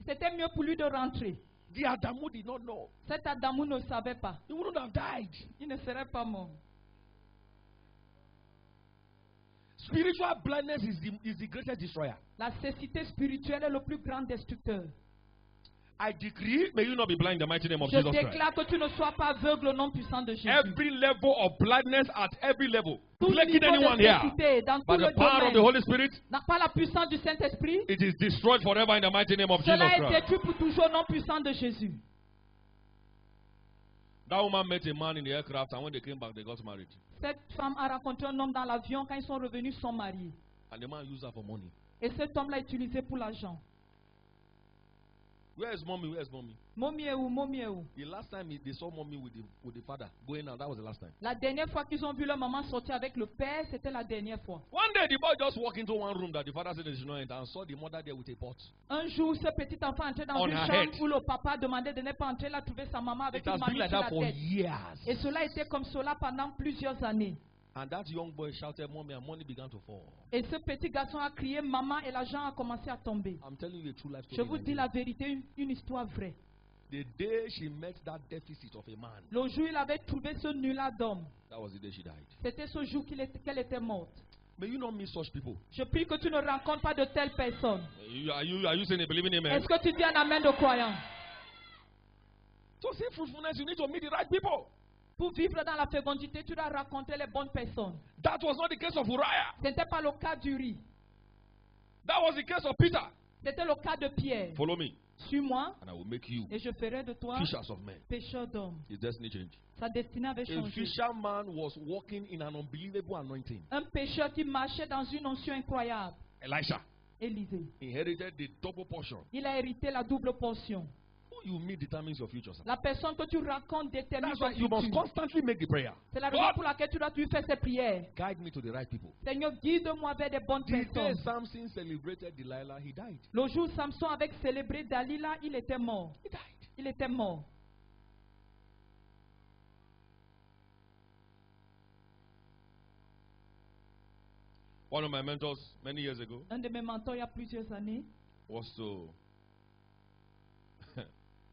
c'était mieux pour lui de rentrer. The Adamu did not know. Cet Adamou ne savait pas. He wouldn't have died. Il ne serait pas mort. Spiritual blindness is the greatest destroyer. La cécité spirituelle est le plus grand destructeur. I decree, may you not be blind in the mighty name of Je Jesus Christ. déclare que tu ne sois pas aveugle au nom puissant de Jésus. Every level of blindness at every level, Tout plaguing niveau anyone de here, cécité, dans by tout the le power of the domaine, Holy Spirit, par la puissance du Saint-Esprit, it is destroyed forever in the mighty name of Jesus cela est Christ. détruit pour toujours au nom puissant de Jésus. That woman met a man in the aircraft, and when they came back, they got married. Cette femme a rencontré un homme dans l'avion. Quand ils sont revenus, ils sont mariés. And the man used her for money. Et cet homme l'a utilisé pour l'argent. Where is mommy? Where is mommy? Mommy est où? Mommy est où? The last time they saw mommy with the father going out, that was the last time. La dernière fois qu'ils ont vu leur maman sortir avec le père, c'était la dernière fois. One day, the boy just walked into one room that the father said they should not enter and saw the mother there with a pot. Un jour, ce petit enfant entrait dans On une her chambre head. où le papa demandait de ne pas entrer. Il a trouvé sa maman avec It has une been mamie like sur that la for tête. years. Et cela a été comme cela pendant plusieurs années. And that young boy shouted, "Mommy," and money began to fall. Et ce petit garçon a crié maman et l'argent a commencé à tomber. I'm telling you a true life story. Je vous in dis Nigeria. la vérité, une histoire vraie. The day she met that deficit of a man, Le jour où il avait trouvé ce nul-là d'homme, that was the day she died. c'était ce jour qu'elle était morte. May you not meet such people. Je prie que tu ne rencontres pas de telles personnes. Are you saying a believing amen? Est-ce que tu dis un amen de croyant? To see fruitfulness, you need to meet the right people. Pour vivre dans la fécondité, tu dois rencontrer les bonnes personnes. That was not the case of Uriah. Ce n'était pas le cas d'Uri. That was the case of Peter. C'était le cas de Pierre. Follow me, Suis-moi and I will make you et je ferai de toi fishers of men. pécheur d'hommes. His destiny changed. Sa destinée avait A changé. fisherman was walking in an unbelievable anointing. Un pécheur qui marchait dans une onction incroyable. Elisha Élisée. inherited the double portion. Il a hérité la double portion. Who you meet determines your future, sir. La personne que tu rencontres détermine That's ton why you must futur. constantly make the prayer. C'est la raison God, pour laquelle tu dois faire ces prières. guide me to the right people. Seigneur, guide-moi vers des bonnes The day personnes. Samson celebrated Delilah, he died. Le jour où Samson avait célébré Dalila, il était mort. He died. Il était mort. One of my mentors many years ago Un de mes mentors il y a plusieurs années, was to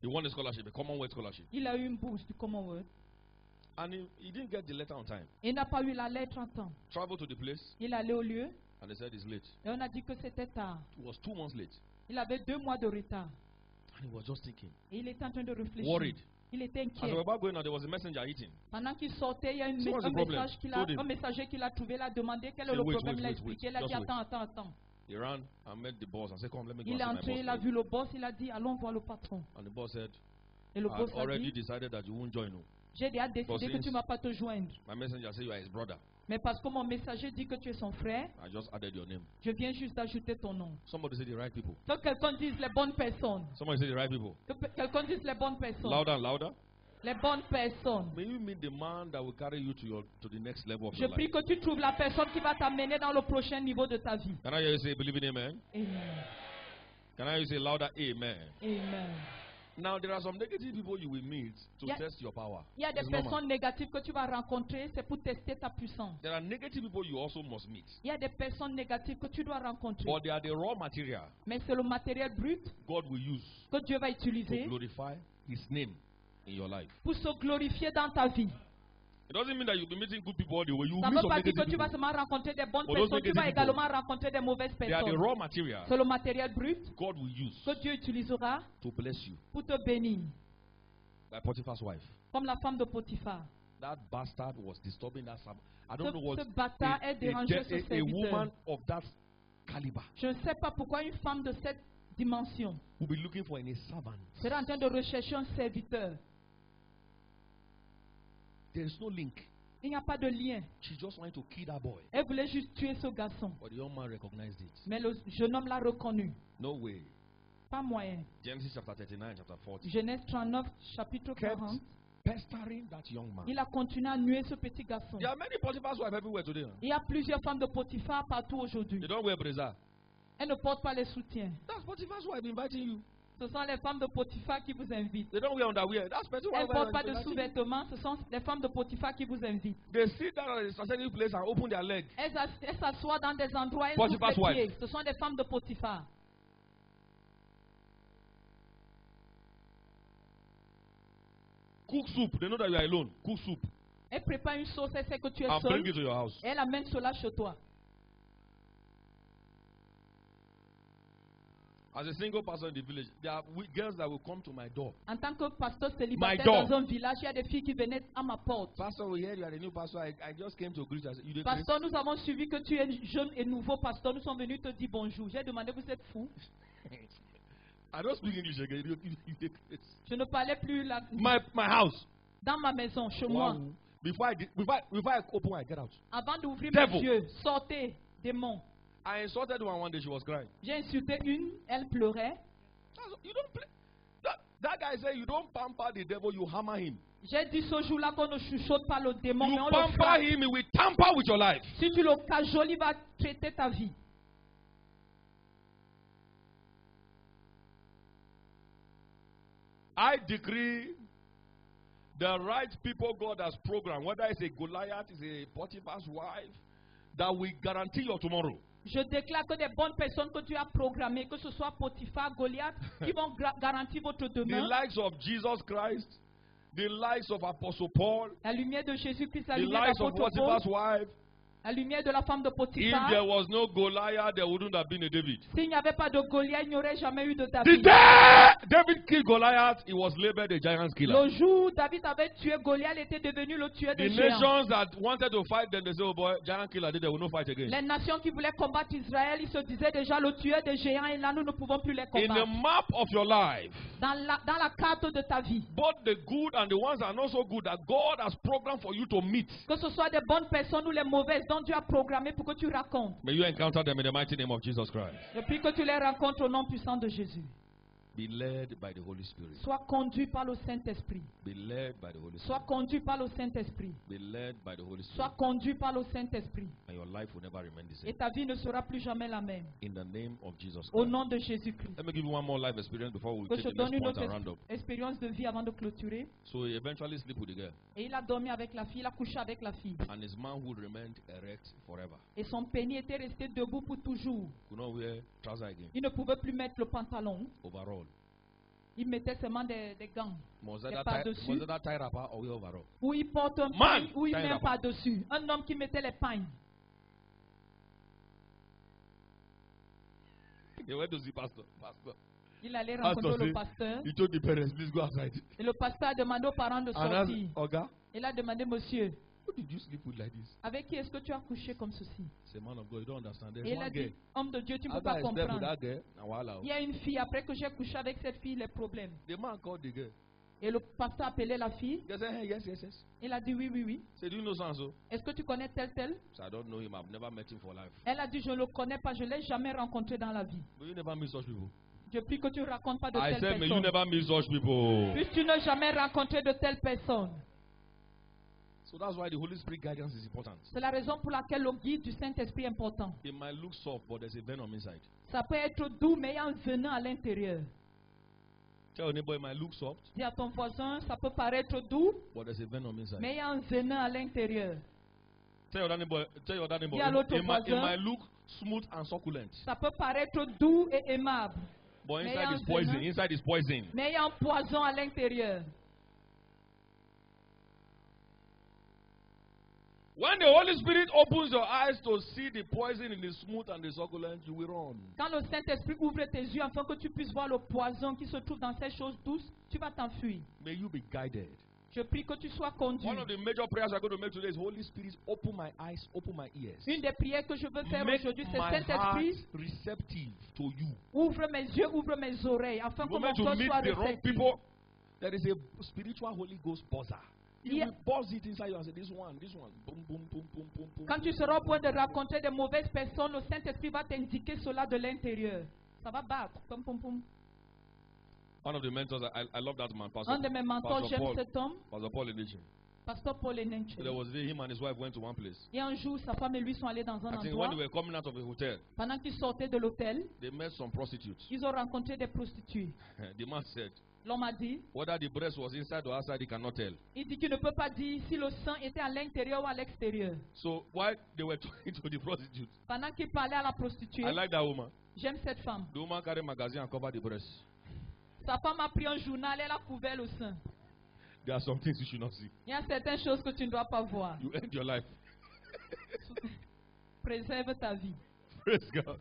he won a scholarship, a Commonwealth scholarship. il a eu une bourse du Commonwealth. And he didn't get the letter on time. Il n'a pas eu la lettre en temps. Traveled to the place Il allait au lieu and they said it's late. et on a dit que c'était tard. It was 2 months late. Il avait 2 mois de retard. And he was just thinking, Et il était en train de réfléchir. worried. Il était As they inquiet. were about going out, there was a messenger eating. Pendant qu'il sortait, il y a So what's the problem? un messager qu'il a trouvé. Il a demandé quel est Say, le wait, problème. Il a wait, expliqué. wait. Il a dit Just wait. attends. He ran and met the boss and said, "Come, let me go Il and est see my entré, il a boss." vu le boss. Il a dit allons voir le patron. And the boss said, Et le "I boss had a already dit decided that you won't join. No. j'ai déjà décidé que since- tu ne vas pas te joindre. My messenger said you are his brother. Mais parce que mon messager dit que tu es son frère, I just added your name." je viens juste d'ajouter ton nom. Somebody say the right people. Que quelqu'un dise les bonnes personnes. Somebody say the right people. Quelqu'un dise les bonnes personnes. Louder and louder. Les bonnes personnes. May you meet the man that will carry you to the next level of Je your prie life. que tu trouves la personne qui va t'amener dans le prochain niveau de ta vie. Can I hear you say, believe in amen? Amen. Can I hear you say louder, amen? Amen. Now, there are some negative people you will meet to Yeah. test your power. Il y a des It's normal. personnes négatives que tu vas rencontrer, c'est pour tester ta puissance. There are negative people you also must meet. Il y a des personnes négatives que tu dois rencontrer. But they are the raw material Mais c'est le matériel brut God will use que Dieu va to utiliser glorify His name in your life. pour se glorifier dans ta vie. It doesn't mean that you'll be meeting good people all the way. You will Ça ne meet veut some pas dire negative que tu vas people. seulement rencontrer des bonnes But those personnes, tu vas negative également rencontrer des mauvaises They are the personnes. raw material C'est le matériel brut God will use que Dieu utilisera to bless you. pour te bénir. Like Potiphar's wife. Comme la femme de Potiphar. That bastard was disturbing that Sabbath. I don't know what Ce bâtard est dérangé ce a serviteur. woman of that caliber Je ne sais pas pourquoi une femme de cette dimension will be looking for a servant. sera en train de rechercher un serviteur. There is no link. Il n'y a pas de lien. She just wanted to kill that boy. Elle voulait juste tuer ce garçon. But the young man recognized it. Mais le jeune homme l'a reconnu. No way. Pas moyen. Genesis chapter 39, chapter 40. Genèse 39, chapitre Kept 40. pestering that young man. Il a continué à nuer ce petit garçon. There are many Potiphar's wives everywhere today. Huh? Il y a plusieurs femmes de Potiphar partout aujourd'hui. They don't wear brazier. Elles ne portent pas les soutiens. That's Potiphar's wife inviting you. Ce sont les femmes de Potiphar qui vous invitent. They don't wear underwear. That's Potiphar's Elles ne portent pas de wife. sous-vêtements. Ce sont les femmes de Potiphar qui vous invitent. They sit down at a strategic place and open their leg. Elles s'assoient dans des endroits et Potiphar's ouvrent les wife. pieds. Ce sont des femmes de Potiphar. Cook soup. They know that you are alone. Cook soup. Elle prépare une sauce, elle sait que tu es And bring seul. it to your house. Et elle amène cela chez toi. As a single person in the village, there are girls that will come to my door. En tant que pasteur My célibataire door. dans un village, il y a des filles qui venaient à ma porte. Pastor, we hear you are the new pastor. I just came to greet you. I said, you dey Pasteur, nous avons suivi que tu es jeune et nouveau pasteur. Nous sommes venus te dire bonjour. J'ai demandé, vous êtes fou? I don't speak English again. You dey crazy. Je ne parlais plus là, My house. dans ma maison, chez moi. Wow. Before I open, I get out. Avant d'ouvrir Devil. mes yeux, sortez, démon. I insulted one day. She was crying. J'ai insulté une, elle pleurait. You don't play. That guy said you don't pamper the devil, you hammer him. J'ai dit ce jour-là qu'on ne chuchote pas le démon, mais You on le pamper frappe. him, he will tamper with your life. Si tu le cajoles, il va traiter ta vie. I decree the right people God has programmed, whether it's a Goliath, it's a Potiphar's wife, that will guarantee your tomorrow. Je déclare que des bonnes personnes que tu as programmées, que ce soit Potiphar, Goliath, qui vont garantir votre The demain. likes of Jesus Christ, the likes of Apostle Paul, La lumière de Jésus-Christ, la the lumière likes of d'apôtre Paul, Potiphar's wife. la lumière de la femme de If Potiphar. there was no Goliath, there wouldn't have been a David. S'il n'y avait pas de Goliath, il n'y aurait jamais eu de The David. day David killed Goliath, he was labeled a giant killer. Le jour où David avait tué Goliath, il était devenu le tueur The de géants. nations that wanted to fight them, they say, oh boy, giant killer, they will not fight again. Les nations qui voulaient combattre Israël, ils se disaient déjà le tueur des géants et là nous ne pouvons plus les In the combattre. map of your life, Dans la carte de ta vie, both the good and the ones that are not so good that God has programmed for you to meet, que ce soit des bonnes personnes ou les mauvaises dont Dieu a programmé pour que tu racontes. may you encounter them in the mighty name of Jesus Christ. Depuis que tu les rencontres au nom puissant de Jésus. Be led by the Holy Spirit. Sois conduit par le Saint-Esprit. Be led by the Holy Sois Spirit. conduit par le Saint-Esprit. Be led by the Holy Sois Spirit. conduit par le Saint-Esprit. And your life will never remain the Et same. ta vie ne sera plus jamais la même. In the name of Jesus Au Christ. nom de Jésus-Christ. Let me give you one more life experience before we Que take je the donne next une point autre and round up. expérience de vie avant de clôturer. So he eventually slept with the girl. Et il a dormi avec la fille, il a couché avec la fille. And his manhood remained erect forever. Et son pénis était resté debout pour toujours. Could not wear trousers again. Il ne pouvait plus mettre le pantalon. Overall. Il mettait seulement des gants. Was Des that par-dessus. that tie wrapper or wear overall? Où il porte un Man, pagne, où il tie met un wrapper. par-dessus. Un homme qui mettait les pagnes. He went to see pastor. Pastor. Il allait Pastor rencontrer say, le pasteur. he told the parents, please go outside. Et le pasteur a demandé aux parents de And asked, sortir. Oga, Il a demandé, monsieur, who did you sleep with like this? avec qui est-ce que tu as couché comme ceci? Say, man of God, you don't understand. There's Et il a one dit, girl. homme de Dieu, tu ne peux After pas I slept with comprendre. that girl, now voila. Il y a une fille, après que j'ai couché avec cette fille, les problèmes. The man called the girl. Et le pasteur a appelé la fille. He said, hey, yes, yes, yes. Il a dit, oui, oui, oui. Say, do you know so-and-so? Est-ce que tu connais tel? So I don't know him. I've never met him for life. Elle a dit, je ne le connais pas, je ne l'ai jamais rencontré dans la vie. But you never meet such people. Je prie que tu ne racontes pas de I telle said, may you personne. never meet such people. Puisque tu n'as jamais rencontré de telle personne. So that's why the Holy Spirit guidance is important. C'est la raison pour laquelle le guide du Saint-Esprit est important. It might look soft, but there's a venom inside. Ça peut être doux, mais il y a un venin à l'intérieur. Tell your neighbor it might look soft, Dis à ton voisin, ça peut paraître doux, but there's a venom inside. mais il y a un venin à l'intérieur. Tell your neighbor, Dis à l'autre it might voisin. look smooth and succulent, Ça peut paraître doux et aimable, but Mais inside il y a is un poison. venin. Inside is poison. mais il y a un poison à l'intérieur. When the Holy Spirit opens your eyes to see the poison in the smooth and the succulent, you will run. Quand le Saint-Esprit ouvre tes yeux afin que tu puisses voir le poison qui se trouve dans ces choses douces, tu vas t'enfuir. May you be guided. Je prie que tu sois conduit. One of the major prayers we're going to make today is Holy Spirit, open my eyes, open my ears. Une des prières que je veux faire Make aujourd'hui, c'est my heart Saint-Esprit, receptive to you. ouvre mes yeux, ouvre mes oreilles, afin The que mon moment you cœur meet soit the wrong réceptif. people, there is a spiritual Holy Ghost buzzer. He Yeah. will buzz it inside you and say, this one, boom, boom, boom, boom, boom, boom. Quand tu seras au point de rencontrer de mauvaises personnes, le Saint-Esprit va t'indiquer cela de l'intérieur. Ça va battre. Pum, pum, pum. One of the mentors, I love that man, Pastor, Un de mes mentors, Pastor j'aime Paul. cet homme, Pastor Paul Enenche. Pasteur Paul Enenche. So there was a day him and his wife went to one place. Et un jour, sa femme et lui sont allés dans un I think endroit. when they were coming out of the hotel, Pendant qu'ils sortaient de l'hôtel, they met some prostitutes. ils ont rencontré des prostituées. The man said, L'homme a dit, whether the breast was inside or outside, he cannot tell. il dit qu'il ne peut pas dire si le sang était à l'intérieur ou à l'extérieur. So while they were talking to the prostitute, Pendant qu'il parlait à la prostituée, I like that woman. j'aime cette femme. The woman carried a magazine and covered the breast. Sa femme a pris un journal, elle a couvert le sein. There are some things you should not see. Il y a certaines choses que tu ne dois pas voir. You end your life. Préserve ta vie. Praise God.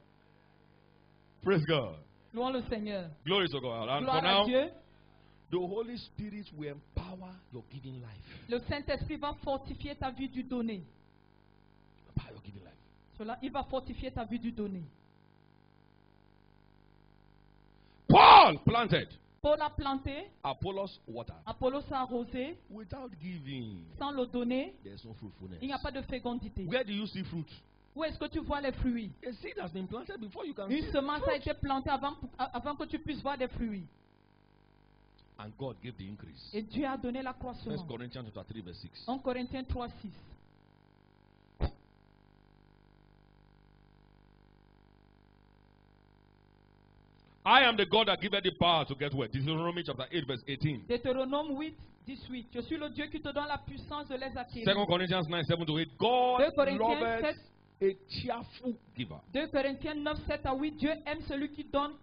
Praise God. Louons le Seigneur. Glory to God. And Gloire for à now, Dieu. the Holy Spirit will empower your giving life. Le Saint-Esprit va fortifier ta vie du donné. Empower your giving life. Cela, il va fortifier ta vie du donné. Paul planted. Paul a planté, Apollos watered. Apollos a arrosé. Without giving, Sans le donner, there's no fruitfulness. il n'y a pas de fécondité. Where do you see fruit? Où est-ce que tu vois les fruits? A seed has been planted before you can Une see semence a fruit. été plantée avant que tu puisses voir des fruits. And God gave the increase. Et Dieu a donné 1 l'accroissement. Corinthians chapter 3 verse 6. 1 Corinthiens 3, 6. I am the God that giveth the power to get wealth. Deuteronomy chapter 8 verse 18. Deutéronome 8, 18. Je suis le Dieu qui te donne la puissance de les 2 acquérir. Corinthians 9, 7 to 8. God 2 Corinthiens loveth 7. a cheerful giver. 2 Corinthiens 9, 7 à 8. Dieu aime celui qui donne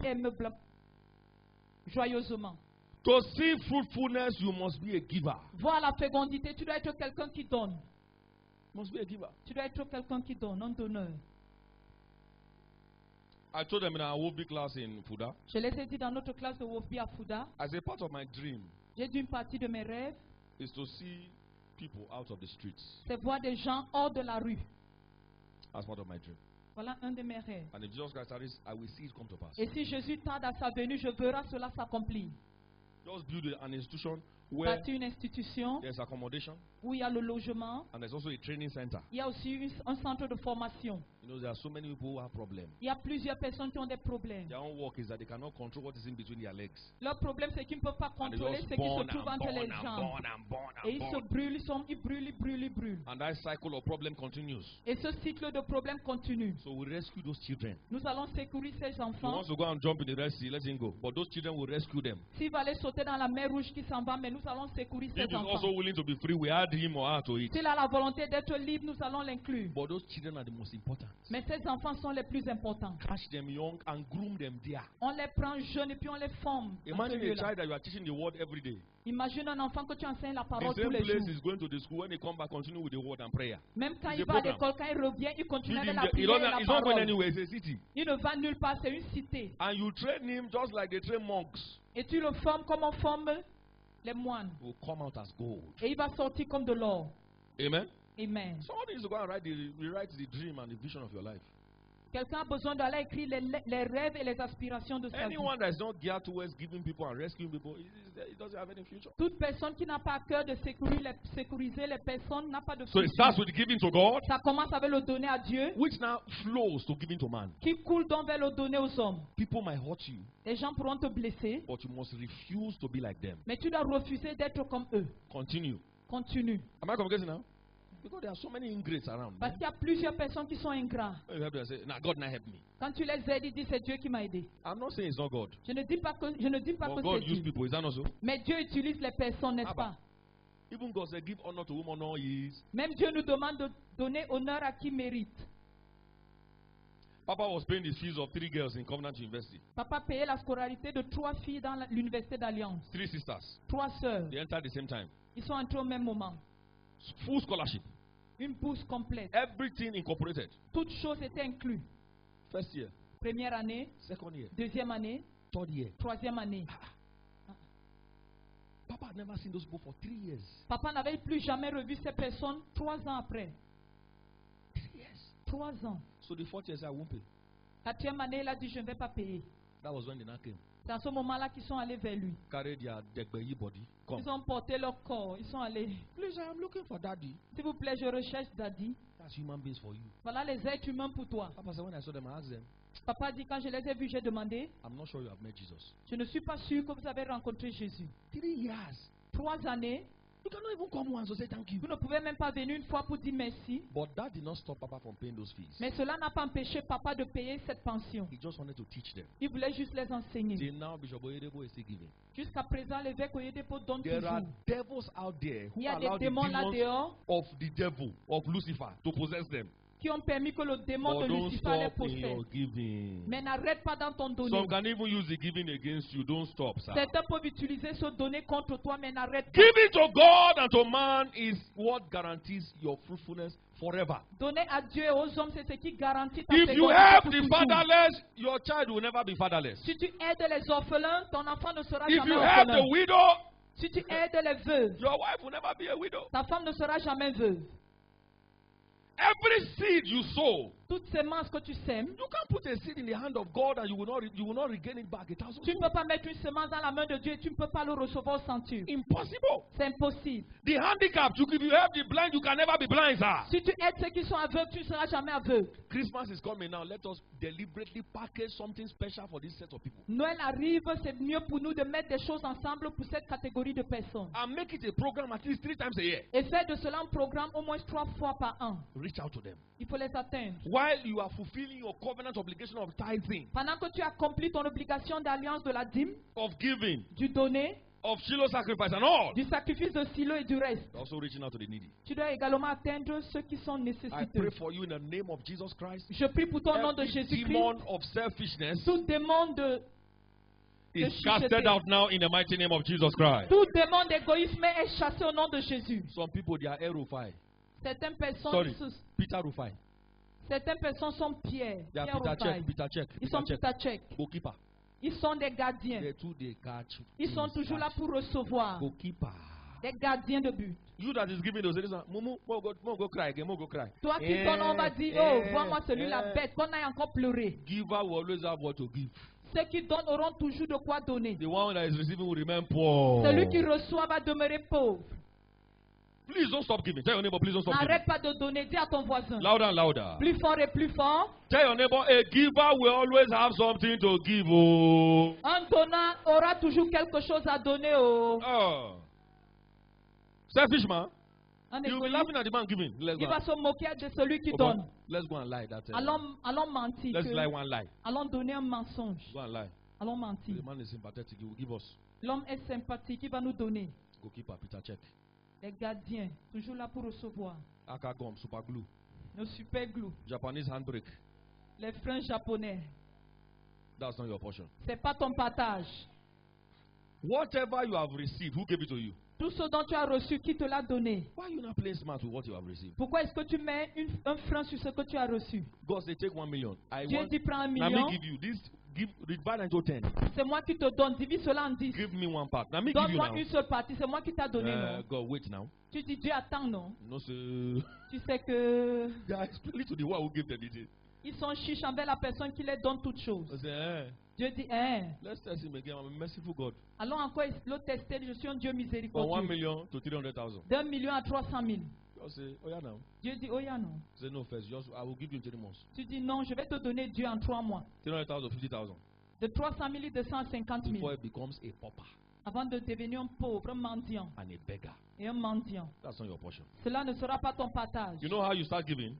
joyeusement. To see fruitfulness, you must be a giver. Voir la fécondité, tu dois être quelqu'un qui donne. You must be a giver. Tu dois être quelqu'un qui donne, un donneur. I told them in our Wolfie class in Fuda, Je les ai dit dans notre classe de Wofbi à Fouda. as a part of my dream J'ai dit une partie de mes rêves, is to see people out of the streets. c'est voir des gens hors de la rue. As part of my dream. Voilà un de mes rêves. And if Jesus Christ tarries, I will see it come to pass. Et si Jésus tarde à sa venue, je verrai cela s'accomplir. Just build an institution where Bâtir une institution there's accommodation où il y a le logement, and there's also a training center. il y a aussi un centre de formation. You know, there are so many people who have problems. Il y a plusieurs personnes qui ont des problèmes. Their own work is that they cannot control what is in between their legs. Leur problème, c'est qu'ils ne peuvent pas And they contrôler just ce qui se burn trouve and entre les burn and jambes. burn and burn Et and ils se burn. brûlent, ils brûlent. And that cycle of problem continues. Et ce cycle de problèmes continue. So we rescue those children. Nous allons secourir ces If he enfants. wants to go and jump in the Red Sea, let him go. But those children will rescue them. S'il va aller sauter dans la mer rouge qui s'en va, mais nous allons secourir If ces he's enfants. also willing to be free, we add him or her to it. S'il a la volonté d'être libre, nous allons l'inclure. But those children are the most important. Mais ces enfants sont les plus importants. Catch them young and groom them there. On les prend jeunes et puis on les forme. dans ce Imagine a lieu-là. child that you are teaching the word every day. Imagine un enfant que tu enseignes la The parole tous same les place jours. is going to the school. When they come back, continue with the word and prayer. Même quand It's il a va à program. l'école, quand il revient, il continue avec la He prière et la he's not going parole. anywhere. It's a city. Il ne va nulle part, c'est une cité. And you train him just like they train monks. Et tu le formes comme on forme les moines. He will come out as gold. Et il va sortir comme de l'or. Amen. Amen. Somebody needs to go and rewrite the dream and the vision of your life. Quelqu'un a besoin d'aller écrire les rêves et les aspirations de sa vie. Anyone that is not geared towards giving people and rescuing people, he doesn't have any future. Toute personne qui n'a pas à cœur de sécuriser les personnes n'a pas de So it futur. starts with giving to God, Ça commence avec le donner à Dieu, which now flows to giving to man. qui coule donc vers le donner aux hommes. People might hurt you, Les gens pourront te blesser, but you must refuse to be like them. mais tu dois refuser d'être comme eux. Continue. Continue. Am I communicating now? Because there are so many ingrates around. Parce qu'il y a plusieurs personnes qui sont ingrats. You have to say, nah, God not help me. Quand tu les aides, ils disent c'est Dieu qui m'a aidé. I'm not saying it's not God. Je ne dis pas que But c'est God use Dieu. people. Is that not so? Mais Dieu utilise les personnes, n'est-ce bah. pas? Even God said, give honor to whom honor is. Même Dieu nous demande de donner honneur à qui mérite. Papa was paying the fees of 3 girls in Covenant University. Papa payait la scolarité de 3 filles dans l'université d'Alliance. 3 sisters. 3 sœurs. They entered at the same time. Ils sont entrés au même moment. Full scholarship. Une bourse complète. Everything incorporated. Toutes choses étaient incluses. First year. Première année, Second year. deuxième année, Third year. troisième année. Papa had never seen those people for 3 years. Papa n'avait plus jamais revu ces personnes 3 ans après. 3 years. 3 ans. So the 4th year said, I won't pay. 4e année, il a dit je ne vais pas payer. That was when they now came. C'est à ce moment-là qu'ils sont allés vers lui. Carried their degbeyi body. Come. Ils ont porté leur corps. Ils sont allés. Please, I am looking for daddy. S'il vous plaît, je recherche Daddy. That's human beings for you. Voilà les êtres humains pour toi. Papa said, when I saw them, I asked them, Papa dit quand je les ai vus, j'ai demandé. I'm not sure you have met Jesus. Je ne suis pas sûr que vous avez rencontré Jésus. 3 years. 3 années. You cannot even come once to say thank you. Vous ne pouvez même pas venir une fois pour dire merci. But that did not stop Papa from paying those fees. Mais cela n'a pas empêché Papa de payer cette pension. He just wanted to teach them. Il voulait juste les enseigner. Till now, Bishop Oyedebo is still giving. Jusqu'à présent, l'évêque Oyedepo donne There are toujours. devils out there who Il y a des allow the démons là demons dehors of the devil, of Lucifer, to possess them. qui ont permis que le démon de But don't Lucifer les stop in possède. your giving. Mais n'arrête pas dans ton donner. Some can even use the giving against you. Don't stop, sir. Certains peuvent utiliser ce donner contre toi, mais n'arrête pas. Giving to God and to man is what guarantees your fruitfulness forever. Donner à Dieu et aux hommes, c'est ce qui garantit ta If you fécondité help pour the toujours. fatherless, your child will never be fatherless. Si tu aides les orphelins, ton enfant ne sera If jamais you help the orphelin. widow, Si tu aides les veuves, your wife will never be a widow. ta femme ne sera jamais veuve. Every seed you sow, Toutes semences que tu sèmes, you can't put a seed in the hand of God and you will not regain it back 1,000 tu ne peux pas mettre une semence dans la main de Dieu et tu ne peux pas le recevoir au centuple. Impossible. C'est impossible. The handicap, if you help the blind, you can never be blind, sir. Si tu aides ceux qui sont aveugles, tu ne seras jamais aveugle. Christmas is coming now. Let us deliberately package something special for this set of people. Noël arrive, c'est mieux pour nous de mettre des choses ensemble pour cette catégorie de personnes. And make it a program at least 3 times a year. Et faire de cela un programme au moins 3 fois par an. Reach out to them. Il faut les atteindre. While you are fulfilling your covenant obligation of tithing, Pendant que tu accomplis ton obligation d'alliance de la dîme, of giving, du donner, of Shiloh sacrifice and all, du sacrifice de Silo et du reste, also reaching out to the needy. tu dois également atteindre ceux qui sont I nécessiteux. pray for you in the name of Jesus Christ. Je prie pour ton nom de Every Jésus-Christ. demon of selfishness Tout démon de is chuchoter. casted out now in the mighty name of Jesus Christ. tout démon d'égoïsme est chassé au nom de Jésus. Some people, they are Erufai. Certaines personnes, Sorry, Peter Rufai. certaines personnes sont Pierre. They are Pierre Peter Rufai. Check, Peter Check, Ils sont Peter Check. Peter Check. Goalkeeper. Ils sont des gardiens. They too, they catch. Ils sont toujours là pour recevoir. Goalkeeper. Des gardiens de but. You that is giving those listen, Mumu, go cry again, go cry. Toi qui donnes, on va dire, oh, vois-moi celui-là bête, qu'on aille encore pleurer. Giver will always have what to give. Ceux qui donnent auront toujours de quoi donner. The one that is receiving will remain poor. Celui qui reçoit va demeurer pauvre. Please don't stop giving. Tell your neighbor, please don't stop giving. N'arrête pas de donner. Dis à ton voisin. Louder and louder. Plus fort et plus fort. Tell your neighbor, a giver will always have something to give. Oh. Un donnant aura toujours quelque chose à donner. Oh. Oh. Selfish man. Un You'll be égoïste, laughing at the man giving. Let's il go. va se moquer de celui qui Okay. donne. Let's go and lie. That. Allons mentir. Let's lie one lie. Allons donner un mensonge. Go and lie. Allons mentir. The man is sympathetic. He will give us. L'homme est sympathique. Il va nous donner. Goalkeeper, Peter Check. Les gardiens, toujours là pour recevoir. Aka gum, super glue. Nos super glue. Japanese handbrake. Les freins japonais. That's not your portion. C'est pas ton partage. Whatever you have received, who gave it to you? Tout ce dont tu as reçu, qui te l'a donné? Why are you not playing smart with what you have received? Pourquoi est-ce que tu mets un frein sur ce que tu as reçu? God say take 1 million. Dieu dit prends 1 Now me million. give you this. Divide into 10. C'est moi qui te donne. Divise cela en 10. Give me one part. Now me give you Donne-moi now. une seule partie. C'est moi qui t'a donné, non? God, wait now. Tu dis Dieu attend, non? No, sir. Tu sais que They are explaining to the one who gave them the ils sont chiches envers la personne qui les donne toutes choses. I say, Dieu dit, hein? let's test him again. I'm a merciful God. Allons encore le tester. Je suis un Dieu From 1 miséricordieux. million to 300,000. D'1 million à 300 000. God say, oh yeah now. Dieu dit, oh yeah, non. Say no first. Just I will give you in 3 months. Tu dis, non, je vais te donner Dieu en 3 mois. 300,000, 50,000. De 300 000 et 250 Before 000. it becomes a pauper. avant de devenir un pauvre, un mendiant and a beggar. et un mendiant. That's not your portion. Cela ne sera pas ton partage. You know how you start giving?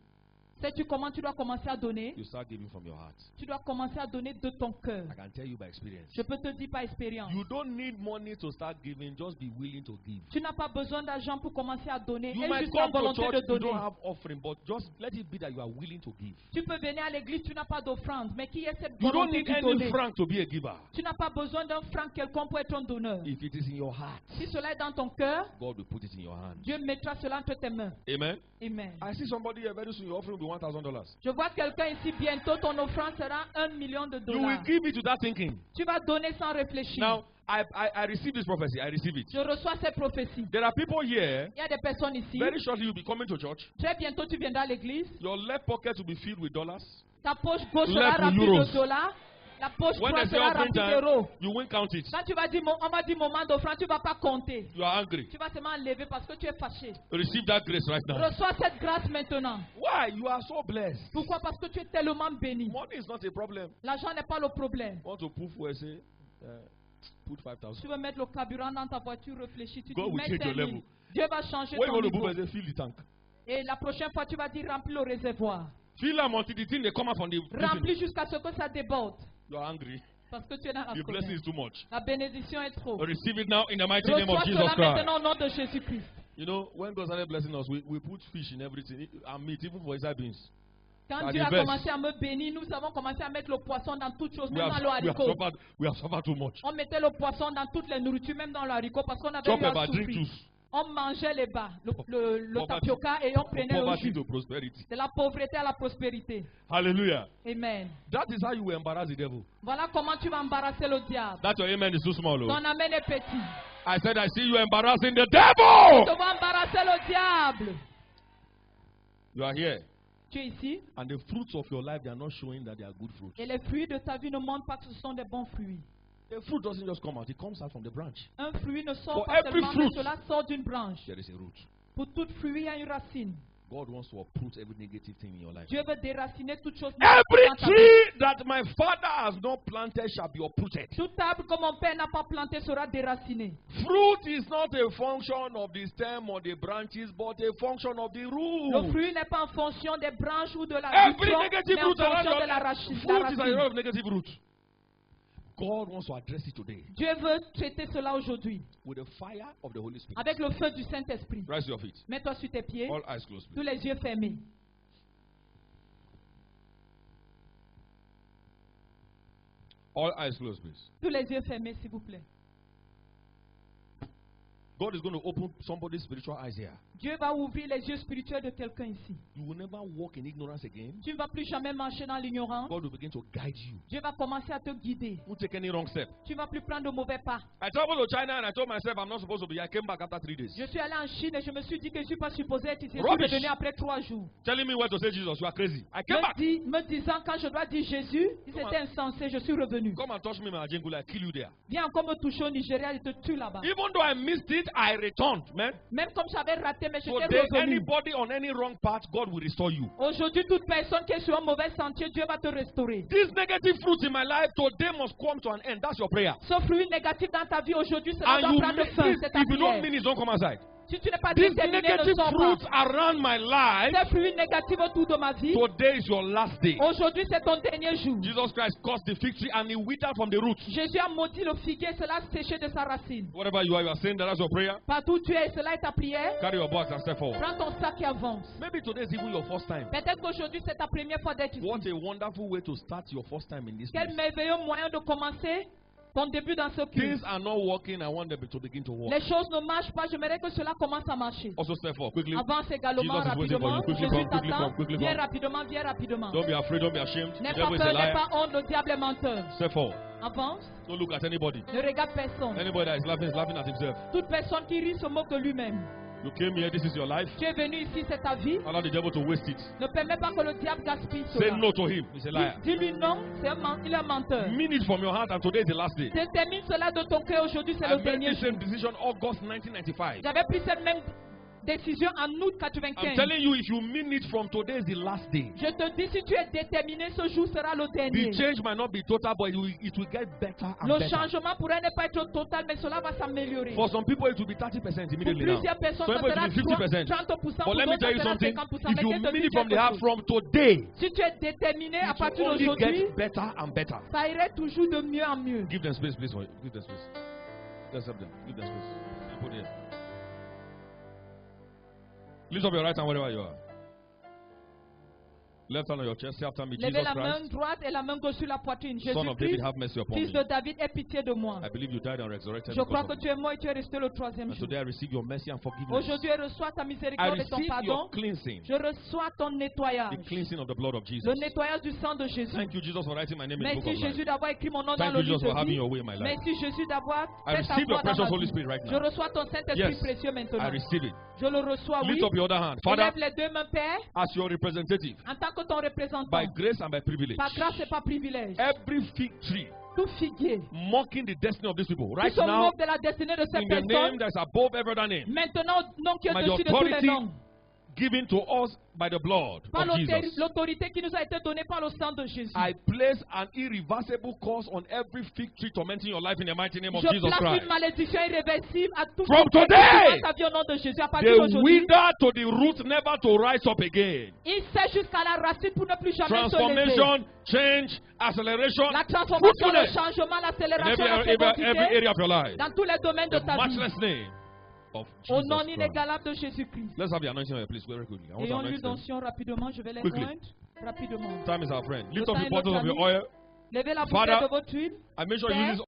Sais-tu comment tu dois commencer à donner? You start giving from your heart. Tu dois commencer à donner de ton cœur. I can tell you by experience. Je peux te dire par expérience. You don't need money to start giving, just be willing to give. Tu n'as pas besoin d'argent pour commencer à donner. You Et might juste la come to volonté church, de you donner. don't have offering, but just let it be that you are willing to give. Tu peux venir à l'église, tu n'as pas d'offrande, mais qui est cette You don't volonté need de any donner? franc to be a giver. Tu n'as pas besoin d'un franc quelconque pour être un donneur. If it is in your heart, Si cela est dans ton cœur, God will put it in your hand. Dieu mettra cela entre tes mains. Amen. Amen. I see somebody here very soon, your offering will be $1,000. Je vois quelqu'un ici, bientôt ton offrande sera $1 million. You will give it without thinking. Tu vas donner sans réfléchir. Now, I receive this prophecy. I receive it. Je reçois ces prophéties. There are people here, Il y a des personnes ici. very shortly you'll be coming to church. Très bientôt, tu viendras à l'église. Your left pocket will be filled with dollars. Ta poche gauche sera Left remplie euros. de dollars. La poche When droite they say sera offering remplie d'euros. time, you won't count it. Quand tu vas dire, on va dire moment d'offrande, tu ne vas pas compter. You are angry. Tu vas seulement lever parce que tu es fâché. Receive that grace right now. Reçois cette grâce maintenant. Why? You are so blessed. Pourquoi? Parce que tu es tellement béni. Money is not a problem. L'argent n'est pas le problème. Want to poof where say, put 5,000. Tu veux mettre le carburant dans ta voiture, réfléchis, tu God dis, will mets change your 5 000. level. Dieu va changer When you ton want to niveau. move, say, fill the tank. Et la prochaine fois, tu vas dire, remplis le réservoir. Fill them until the thing they come out from the prison. Remplis jusqu'à ce que ça déborde. You are angry. Parce que tu es dans la The blessing colère. is too much. La bénédiction est trop. Receive it now in the mighty name Reçois of Jesus cela Christ. maintenant au nom de Jésus-Christ. You know, when God started blessing us, we put fish in everything and meat, even for inside beans. Quand That's Dieu the a best. commencé à me bénir, nous avons commencé à mettre le poisson dans toutes choses, We même have, dans le we, have haricot. suffered, we have suffered too much. On mettait le poisson dans toutes les nourritures, même dans le haricot, parce qu'on avait Chop eu à about, drink souffrir. juice. On mangeait les bas, le Poverty. tapioca, et on prenait le Poverty jus. to prosperity. De la pauvreté à la prospérité. Hallelujah. Amen. That is how you will embarrass the devil. Voilà comment tu vas embarrasser le diable. That your amen is too small. Oh. Ton amen est petit. I said, I see you embarrassing the Tu devil. vas embarrasser le diable. You are here. Tu es ici, And the fruits of your life, they are not showing that they are good fruits. et les fruits de ta vie ne montrent pas que ce sont des bons fruits. The fruit doesn't just come out, it comes out from the branch. Un fruit ne sort For pas every seulement, fruit. mais cela sort d'une branche. There is a root. Pour tout fruit, il y a une racine. God wants to uproot every negative thing in your life. Dieu veut déraciner toute chose Every négative dans ta vie. tree that my father has not planted shall be uprooted. Toute arbre que mon père n'a pas planté sera déraciné. Fruit is not a function of the stem or the branches, but a function of the Le root. fruit n'est pas en fonction des branches ou de la Every tronc, negative mais en root around fonction de la your racine. fruit is a lot of negative root. God wants to address it today Dieu veut traiter cela aujourd'hui with the fire of the Holy Spirit. avec le feu du Saint-Esprit. Rise to your feet. Mets-toi sur tes pieds, All eyes closed, tous please. les yeux fermés. All eyes closed, please. Tous les yeux fermés, s'il vous plaît. God is going to open somebody's spiritual eyes here. Dieu va ouvrir les yeux spirituels de quelqu'un ici. You will never walk in ignorance again. Tu ne vas plus jamais marcher dans l'ignorance. God will begin to guide you. Dieu va commencer à te guider. Don't take any wrong step. Tu ne vas plus prendre de mauvais pas. I traveled to China and I told myself I'm not supposed to be here. I came back after 3 days. Je suis allé en Chine et je me suis dit que je ne suis pas supposé être ici. Je suis Rubbish. revenu après 3 jours. Telling me where to say Jesus, you are crazy. I came back. Me disant quand je dois dire Jésus, si Come on. c'était insensé, je suis revenu. Come and touch me, my Ajingula. I kill you there. Viens encore me toucher au Nigeria, je te tue là-bas. Even though I missed it, I returned, man. Même comme j'avais raté, mais j'étais Today, revenu. anybody on any wrong path, God will restore you. Aujourd'hui, toute personne qui est sur un mauvais sentier, Dieu va te restaurer. This negative fruit in my life today must come to an end. That's your prayer. Ce fruit négatif dans ta vie aujourd'hui, cela And doit you prendre miss fin. it. C'est ta If you don't prière. mean it, don't come outside. Si tu n'es pas These déterminé, ne negative sors fruits pas. around my life, Ces fruits négatifs autour de ma vie, today is your last day. aujourd'hui c'est ton dernier jour. Jesus Christ caused the fig tree and he withered from the roots. Jésus a maudit le figuier, cela a séché de sa racine. Whatever you are saying that that's your prayer. Partout où tu es, cela est ta prière. Carry your box and step forward. Prends ton sac et avance. Maybe today is even your first time. Peut-être qu'aujourd'hui c'est ta première fois d'être ici. What a wonderful way to start your first time in this Quel place. merveilleux moyen de commencer ton début dans ce Things culte. are not working. I want them to begin to work. Les choses ne marchent pas, j'aimerais que cela commence à marcher. Also step forward quickly. Avance également Jesus is waiting for rapidement. you. Quickly Jésus come, quickly t'attend. come, quickly Viens come. rapidement, viens rapidement. Don't be afraid. Don't be ashamed. The N'aie pas devil is a peur, n'aie liar. pas honte, le diable est menteur. Step forward. Avance, Don't look at anybody. ne regarde personne. Anybody that is laughing at himself. Toute personne qui rit se moque de lui-même. You came here. This is your life. Tu es venu ici, c'est ta vie. Allow the devil to waste it. Ne permets pas que le diable gaspille Say cela. no to him. He's a liar. Dis-lui non, il est un menteur. Mean it from your heart, and today is the last day. Termine cela de ton cœur, aujourd'hui c'est I le made dernier the jour. same decision August 1995. J'avais pris cette même décision en août I'm 95. telling you, if you mean it from today is the last day. Je te dis, si tu es déterminé, ce jour sera le dernier. The change might not be total, but it will get better and Le better. changement pourrait ne pas être total, mais cela va s'améliorer. For some people, it will be 30% Pour immediately now. plusieurs personnes, Some ça people, sera it will be 50%. 30%. But Pour let me d'autres, tell you ça sera something. 50%. If Mais you je te mean dis it from the quelque heart chose. from today, Si tu es déterminé à it will partir only d'aujourd'hui, get better and better. ça irait toujours de mieux en mieux. Give them space, please. Give them space. Let's help them. Give them space. And put it here. Lift up your right hand wherever you are. Left hand on your chest. Say after me, Levez Jesus la main Christ, droite et la main gauche sur la poitrine. Son of David, Jésus-Christ, have mercy upon fils me. de David, aie pitié de moi. I believe you died and resurrected Je because crois of que me. tu es mort et tu es resté le troisième And jour. today I receive your mercy and forgiveness. Aujourd'hui, je reçois ta I miséricorde et ton receive pardon. your cleansing. Je reçois ton nettoyage. The cleansing of the blood of Jesus. Le nettoyage du sang de Jésus. Thank you, Jesus, for writing my name in the book Merci of life. Jésus d'avoir écrit mon nom dans Thank le you, Jesus, livre for having de your vie. way in my life. Merci Jésus d'avoir I fait ta receive your voix dans precious ma Holy vie. Spirit right Je now. reçois ton Saint-Esprit Yes, précieux I maintenant. receive it. Je le reçois, oui. Lift up your other hand. Father, Lève les deux mains, Père, as your representative, en tant que ton représentant. by grace and by privilege, Par grâce et par privilège. every fig tree Tout figuier. mocking the destiny of these people, Qui right se now, moque de la destinée de ces in the name personnes. that's above every other name, Maintenant, nom qui est by the au-dessus de tous les authority noms. given to us by the blood Par of Jesus, l'autorité qui nous a été donnée par le sang de Jésus. I place an irreversible curse on every fig tree tormenting your life in the mighty name of Je Jesus place Christ. une malédiction irréversible à tout From ce qui today, ta vie au nom de Jésus. À partir They d'aujourd'hui, wither to the root, never to rise up again. il sait jusqu'à la racine pour ne plus jamais se lever. Transformation, change, acceleration, La transformation, le fruitfulness changement, in l'accélération, la every fécondité area of your life. dans tous les domaines de The ta vie. matchless name of Au Jesus nom Christ. inégalable de Jésus-Christ. Let's have the anointing here, please, very quickly. I want to Ayons anoint l'huile them. d'onction rapidement. Je vais les Quickly. joindre rapidement. Time is our friend. Lift Le up temps the est bottles notre of your ami. oil. Levez la Father, bouteille de votre huile. I make sure you Père, use this